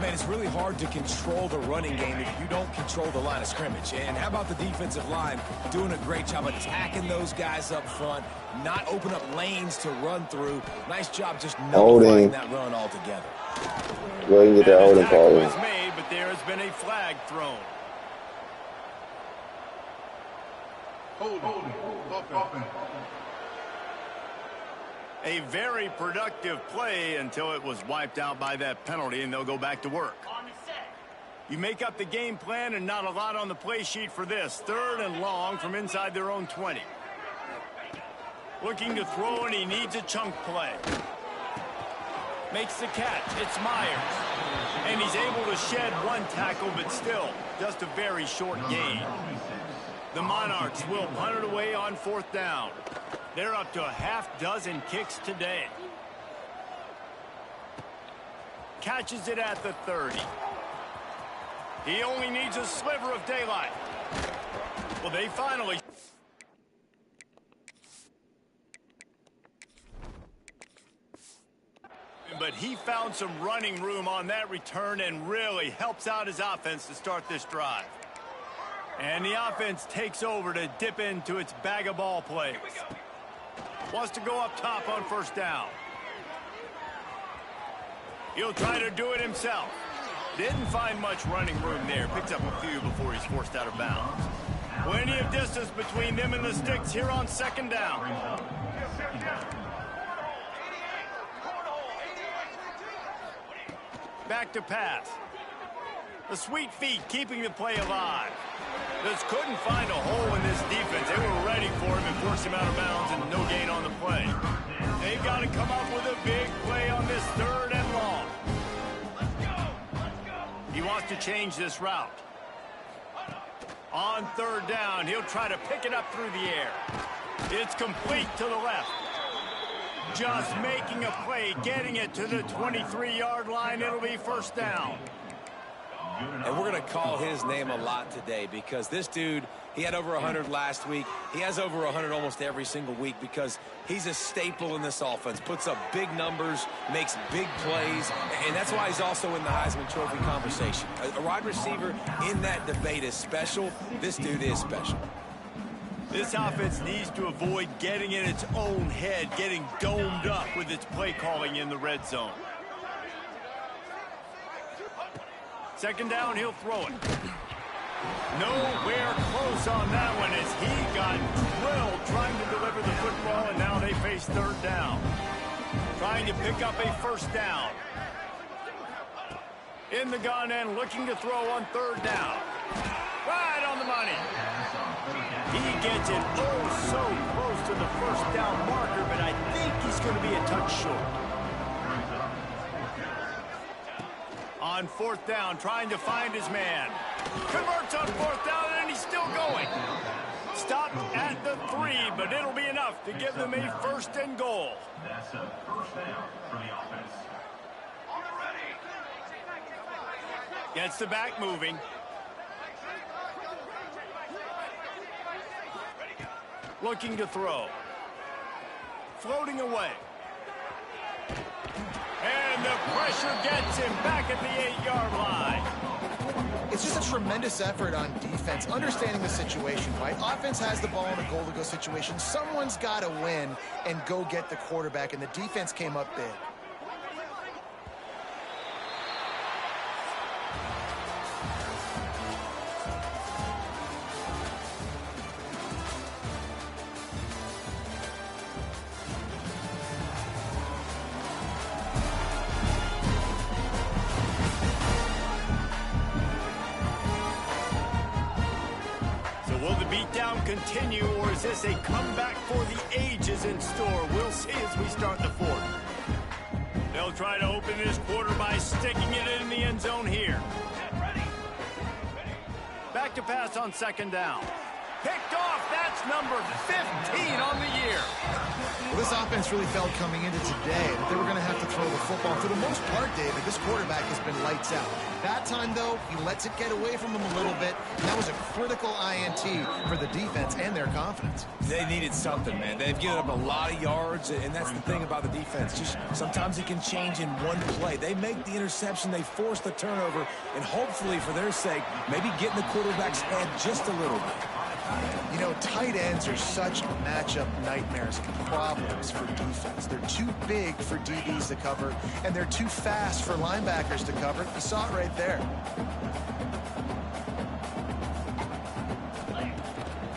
Man, it's really hard to control the running game if you don't control the line of scrimmage. And how about the defensive line doing a great job attacking those guys up front, not open up lanes to run through. Nice job just nullifying that run altogether. Go ahead and get that holding call in. Was made, but there has been a flag thrown. Open. A very productive play until it was wiped out by that penalty, and they'll go back to work. You make up the game plan and not a lot on the play sheet for this. 3rd and long from inside their own 20. Looking to throw, and he needs a chunk play. Makes the catch. It's Myers. And he's able to shed one tackle, but still just a very short gain. The Monarchs will punt it away on 4th down. They're up to a half-dozen kicks today. Catches it at the 30. He only needs a sliver of daylight. Well, they finally... But he found some running room on that return and really helps out his offense to start this drive. And the offense takes over to dip into its bag of ball plays. Wants to go up top on 1st down. He'll try to do it himself. Didn't find much running room there. Picks up a few before he's forced out of bounds. Plenty of distance between them and the sticks here on 2nd down. Back to pass. The sweet feet keeping the play alive. Just couldn't find a hole in this defense. They were ready for him and forced him out of bounds, and no gain on the play. They've got to come up with a big play on this 3rd and long. He wants to change this route. On 3rd down, he'll try to pick it up through the air. It's complete to the left. Just making a play, getting it to the 23-yard line. It'll be 1st down. And we're going to call his name a lot today because this dude, he had over 100 last week. He has over 100 almost every single week because he's a staple in this offense. Puts up big numbers, makes big plays, and that's why he's also in the Heisman Trophy conversation. A wide receiver in that debate is special. This dude is special. This offense needs to avoid getting in its own head, getting domed up with its play calling in the red zone. 2nd down, he'll throw it. Nowhere close on that one as he got drilled trying to deliver the football, and now they face 3rd down. Trying to pick up a 1st down. In the gun and looking to throw on 3rd down. Right on the money. He gets it so close to the 1st down marker, but I think he's going to be a touch short. On 4th down, trying to find his man. Converts on 4th down, and he's still going. Stopped at the 3, but it'll be enough to give them a 1st and goal. That's a 1st down for the offense. Gets the back moving. Looking to throw. Floating away. And the pressure gets him back at the 8-yard line. It's just a tremendous effort on defense, understanding the situation, right? Offense has the ball in a goal-to-go situation. Someone's got to win and go get the quarterback, and the defense came up big. beatdown continue, or is this a comeback for the ages in store? We'll see as we start the fourth. They'll try to open this quarter by sticking it in the end zone here. Back to pass on second down. Picked off. That's number 15 on the year. Well, this offense really felt coming into today that they were going to have to throw the football. For the most part, David, this quarterback has been lights out. That time, though, he lets it get away from him a little bit, and that was a critical INT for the defense and their confidence. They needed something, man. They've given up a lot of yards, and that's the thing about the defense. Just sometimes it can change in one play. They make the interception, they force the turnover, and hopefully, for their sake, maybe get in the quarterback's head just a little bit. You know, tight ends are such matchup nightmares and problems for defense. They're too big for DBs to cover, and they're too fast for linebackers to cover. You saw it right there.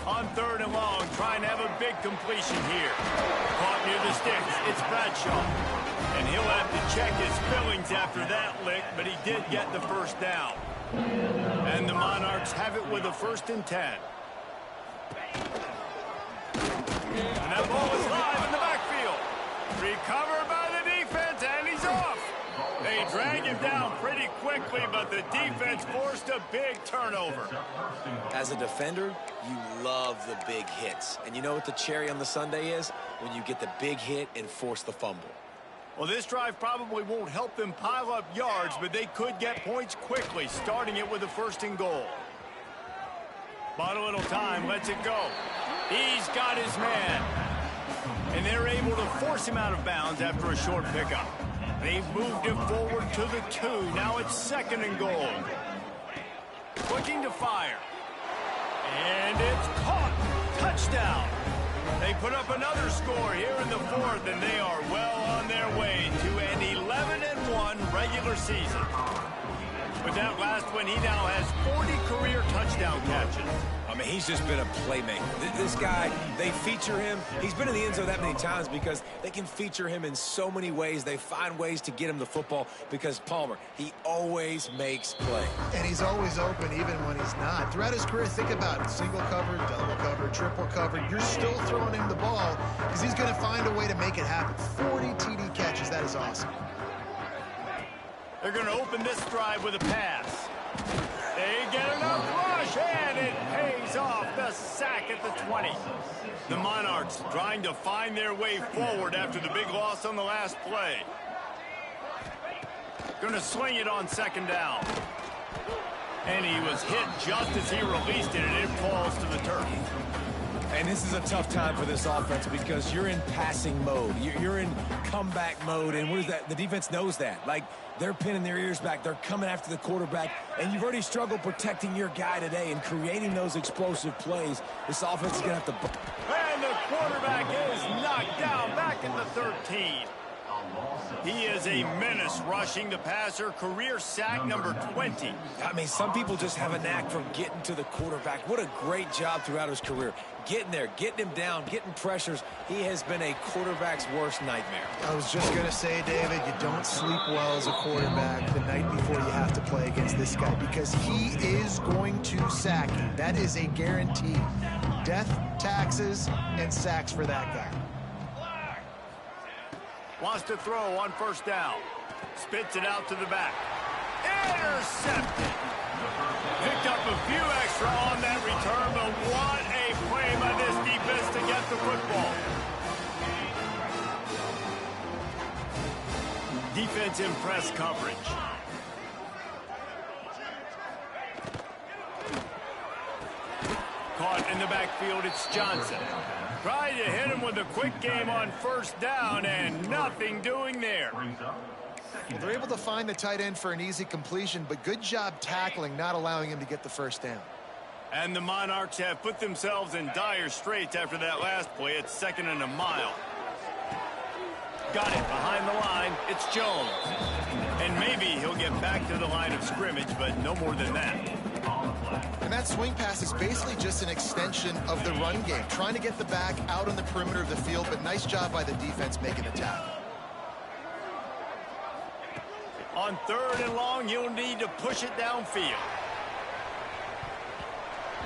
On third and long, trying to have a big completion here. Caught near the sticks. It's Bradshaw. And he'll have to check his fillings after that lick, but he did get the first down. And the Monarchs have it with a 1st and 10. And that ball is live in the backfield. Recovered by the defense, and he's off. They drag him down pretty quickly, but the defense forced a big turnover. As a defender, you love the big hits. And you know what the cherry on the sundae is? When you get the big hit and force the fumble. Well, this drive probably won't help them pile up yards, but they could get points quickly, starting it with a 1st and goal. Bought a little time, lets it go. He's got his man. And they're able to force him out of bounds after a short pickup. They've moved him forward to the 2. Now it's 2nd and goal. Looking to fire. And it's caught. Touchdown. They put up another score here in the 4th, and they are well on their way to an 11-1 regular season. With that last one, he now has 40 career touchdown catches. I mean, he's just been a playmaker. This guy, they feature him. He's been in the end zone that many times because they can feature him in so many ways. They find ways to get him the football because Palmer, he always makes plays. And he's always open even when he's not. Throughout his career, think about it. Single covered, double covered, triple covered. You're still throwing him the ball because he's going to find a way to make it happen. 40 TD catches. That is awesome. They're going to open this drive with a pass. They get enough rush, and it pays off. The sack at the 20. The Monarchs trying to find their way forward after the big loss on the last play. Going to swing it on 2nd down. And he was hit just as he released it, and it falls to the turf. And this is a tough time for this offense because you're in passing mode. You're in comeback mode, and what is that? The defense knows that. Like, they're pinning their ears back. They're coming after the quarterback, and you've already struggled protecting your guy today and creating those explosive plays. This offense is going to have to... And the quarterback is knocked down back at the 13. He is a menace rushing the passer. Career sack number 20. I mean, some people just have a knack for getting to the quarterback. What a great job throughout his career. Getting there, getting him down, getting pressures. He has been a quarterback's worst nightmare. I was just going to say, David, you don't sleep well as a quarterback the night before you have to play against this guy because he is going to sack you. That is a guarantee. Death, taxes, and sacks for that guy. Wants to throw on 1st down. Spits it out to the back. Intercepted. Picked up a few extra on that return, but what a play by this defense to get the football. Defense in press coverage. Caught in the backfield, it's Johnson. Tried to hit him with a quick game on 1st down, and nothing doing there. Well, they're able to find the tight end for an easy completion, but good job tackling, not allowing him to get the 1st down. And the Monarchs have put themselves in dire straits after that last play. It's 2nd and a mile. Got it behind the line. It's Jones. And maybe he'll get back to the line of scrimmage, but no more than that. And that swing pass is basically just an extension of the run game, trying to get the back out on the perimeter of the field, but nice job by the defense making the tackle. On 3rd and long, you'll need to push it downfield.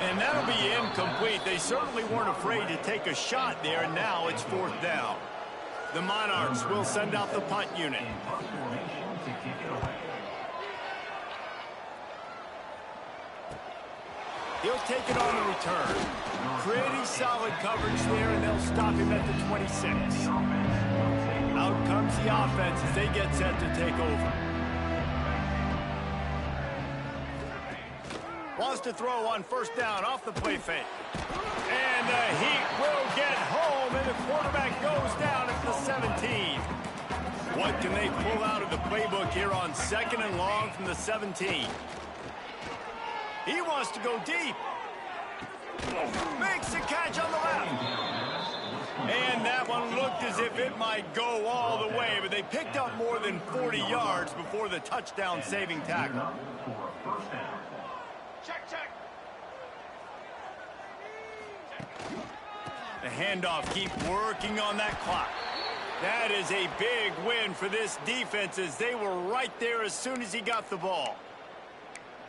And that'll be incomplete. They certainly weren't afraid to take a shot there, and now it's 4th down. The Monarchs will send out the punt unit. He'll take it on the return. Pretty solid coverage there, and they'll stop him at the 26. Out comes the offense as they get set to take over. Wants to throw on 1st down off the play fake. And the Heat will get home, and the quarterback goes down at the 17. What can they pull out of the playbook here on 2nd and long from the 17? He wants to go deep. Makes the catch on the left. And that one looked as if it might go all the way, but they picked up more than 40 yards before the touchdown-saving tackle. Check. The handoff keep working on that clock. That is a big win for this defense as they were right there as soon as he got the ball.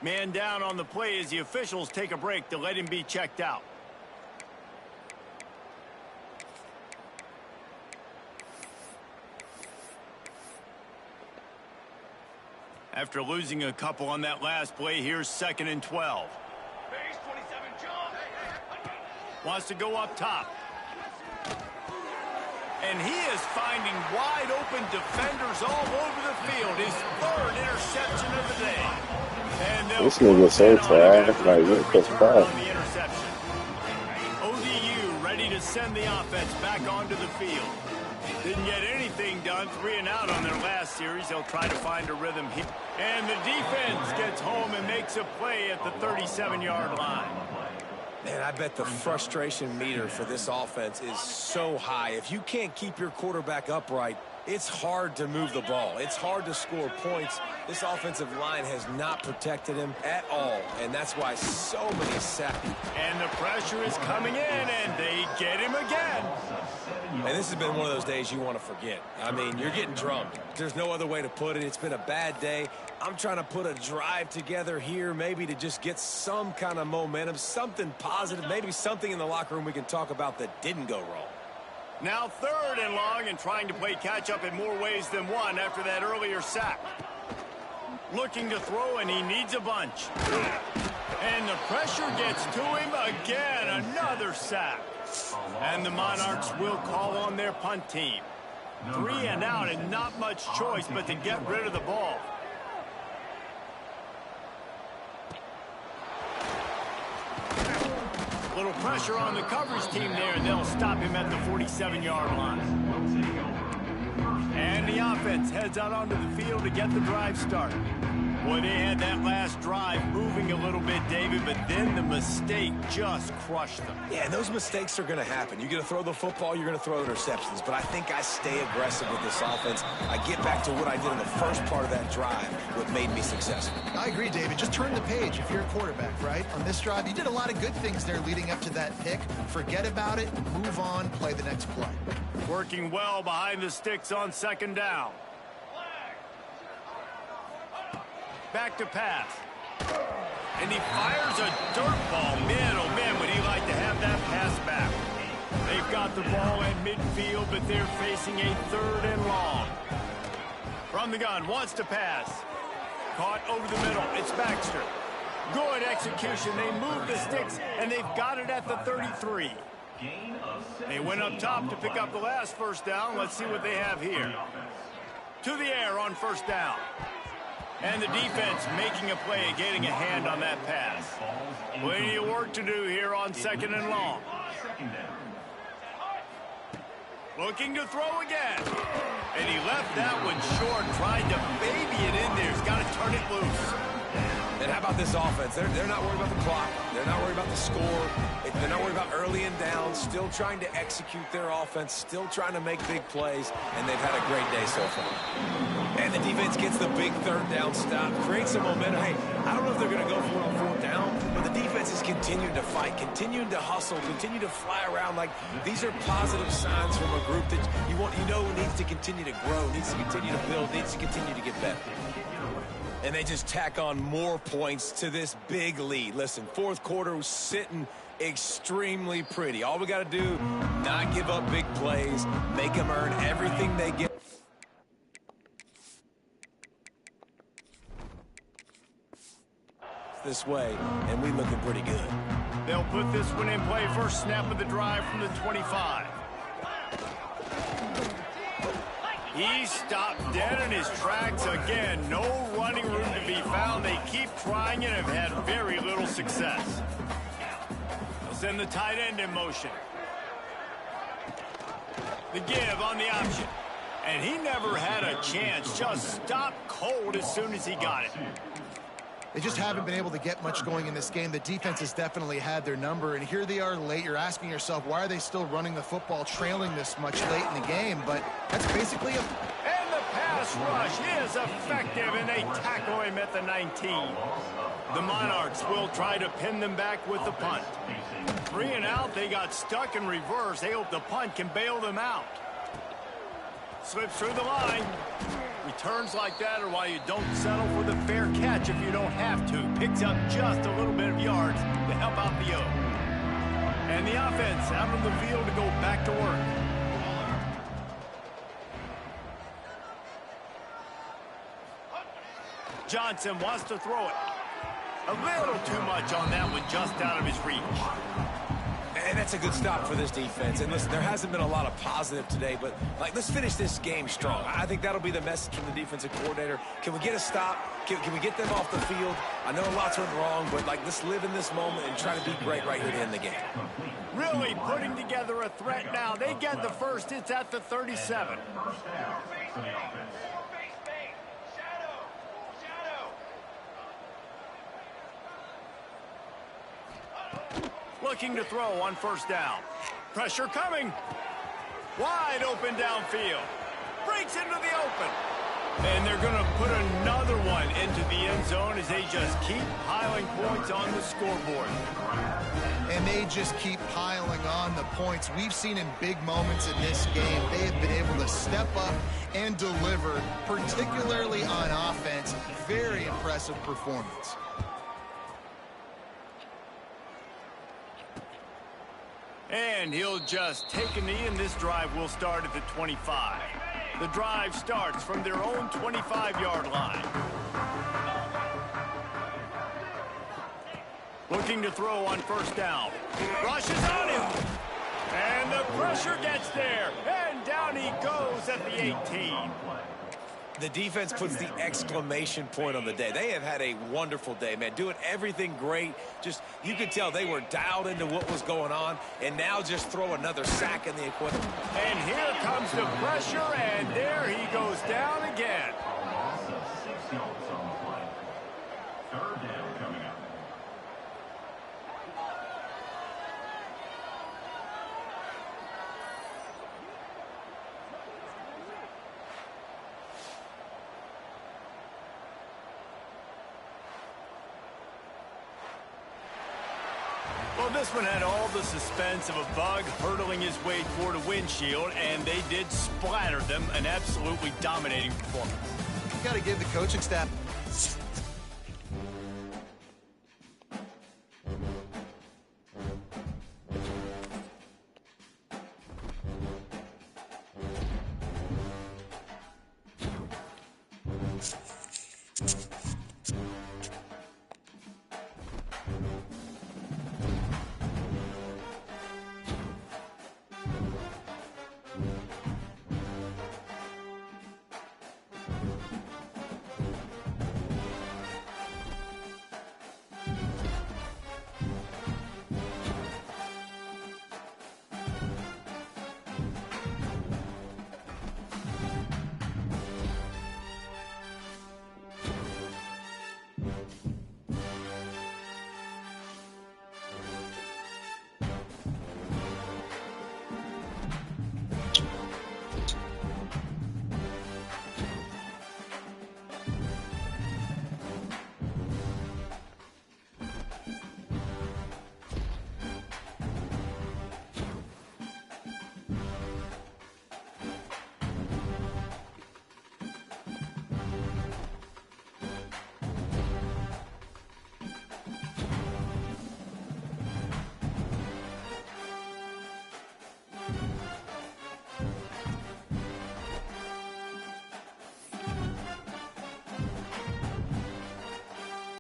Man down on the play as the officials take a break to let him be checked out. After losing a couple on that last play, here's 2nd and 12. Base 27, John. Wants to go up top. And he is finding wide open defenders all over the field. His 3rd interception of the day. And this nigga so trash. Like, what the fuck? ODU ready to send the offense back onto the field. Didn't get anything done. 3 and out on their last series. They'll try to find a rhythm here. And the defense gets home and makes a play at the 37-yard line. Man, I bet the frustration meter for this offense is so high. If you can't keep your quarterback upright, it's hard to move the ball. It's hard to score points. This offensive line has not protected him at all, and that's why so many sacks. And the pressure is coming in, and they get him again. And this has been one of those days you want to forget. I mean, you're getting drummed. There's no other way to put it. It's been a bad day. I'm trying to put a drive together here, maybe to just get some kind of momentum, something positive, maybe something in the locker room we can talk about that didn't go wrong. Now 3rd and long and trying to play catch-up in more ways than one after that earlier sack. Looking to throw, and he needs a bunch. And the pressure gets to him again. Another sack. And the Monarchs will call on their punt team. 3 and out and not much choice but to get rid of the ball. Little pressure on the coverage team there, and they'll stop him at the 47-yard line. And the offense heads out onto the field to get the drive started. Boy, they had that last drive moving a little bit, David, but then the mistake just crushed them. Yeah, those mistakes are going to happen. You're going to throw the football, you're going to throw interceptions, but I think I stay aggressive with this offense. I get back to what I did in the first part of that drive, what made me successful. I agree, David. Just turn the page if you're a quarterback, right? On this drive, you did a lot of good things there leading up to that pick. Forget about it, move on, play the next play. Working well behind the sticks on 2nd down. Back to pass. And he fires a dirt ball. Man, oh man, would he like to have that pass back. They've got the ball at midfield, but they're facing a 3rd and long. From the gun, wants to pass. Caught over the middle. It's Baxter. Good execution. They move the sticks, and they've got it at the 33. They went up top to pick up the last 1st down. Let's see what they have here. To the air on 1st down. And the defense making a play, getting a hand on that pass. Plenty of work to do here on 2nd and long. Looking to throw again. And he left that one short, tried to baby it in there. He's got to turn it loose. And how about this offense? They're not worried about the clock. They're not worried about the score. They're not worried about early and down. Still trying to execute their offense. Still trying to make big plays. And they've had a great day so far. And the defense gets the big 3rd down stop. Creates some momentum. Hey, I don't know if they're going to go for it on 4th down, but the defense is continuing to fight, continuing to hustle, continue to fly around. Like, these are positive signs from a group that you know needs to continue to grow, needs to continue to build, needs to continue to get better. And they just tack on more points to this big lead. Listen, fourth quarter was sitting extremely pretty. All we got to do, not give up big plays, make them earn everything they get. This way, and we looking pretty good. They'll put this one in play. First snap of the drive from the 25. He stopped dead in his tracks again. No running room to be found. They keep trying and have had very little success. They'll send the tight end in motion. The give on the option. And he never had a chance. Just stopped cold as soon as he got it. They just haven't been able to get much going in this game. The defense has definitely had their number, and here they are late. You're asking yourself, why are they still running the football, trailing this much late in the game? But that's basically a... And the pass rush is effective, and they tackle him at the 19. The Monarchs will try to pin them back with the punt. 3 and out, they got stuck in reverse. They hope the punt can bail them out. Slips through the line. Returns like that are why you don't settle for the fair catch if you don't have to. Picks up just a little bit of yards to help out the O. And the offense out on the field to go back to work. Johnson wants to throw it. A little too much on that one, just out of his reach. And that's a good stop for this defense. And listen, there hasn't been a lot of positive today, but let's finish this game strong. I think that'll be the message from the defensive coordinator. Can we get a stop? Can we get them off the field? I know lots went wrong, but let's live in this moment and try to be great right here to end the game. Really putting together a threat now. They get the first. It's at the 37. Looking to throw on first down. Pressure coming. Wide open downfield. Breaks into the open. And they're going to put another one into the end zone as they just keep piling points on the scoreboard. And they just keep piling on the points. We've seen in big moments in this game, they have been able to step up and deliver, particularly on offense. Very impressive performance. And he'll just take a knee, and this drive will start at the 25. The drive starts from their own 25-yard line. Looking to throw on first down. Rushes on him. And the pressure gets there. And down he goes at the 18. The defense puts the exclamation point on the day. They have had a wonderful day, man. Doing everything great. Just, you could tell they were dialed into what was going on, and now just throw another sack in the equipment. And here comes the pressure, and there he goes down again. Loss of 6 yards on the play. Third down coming up. Well, this one had all the suspense of a bug hurtling his way toward a windshield, and they did splatter them. An absolutely dominating performance. You got to give the coaching staff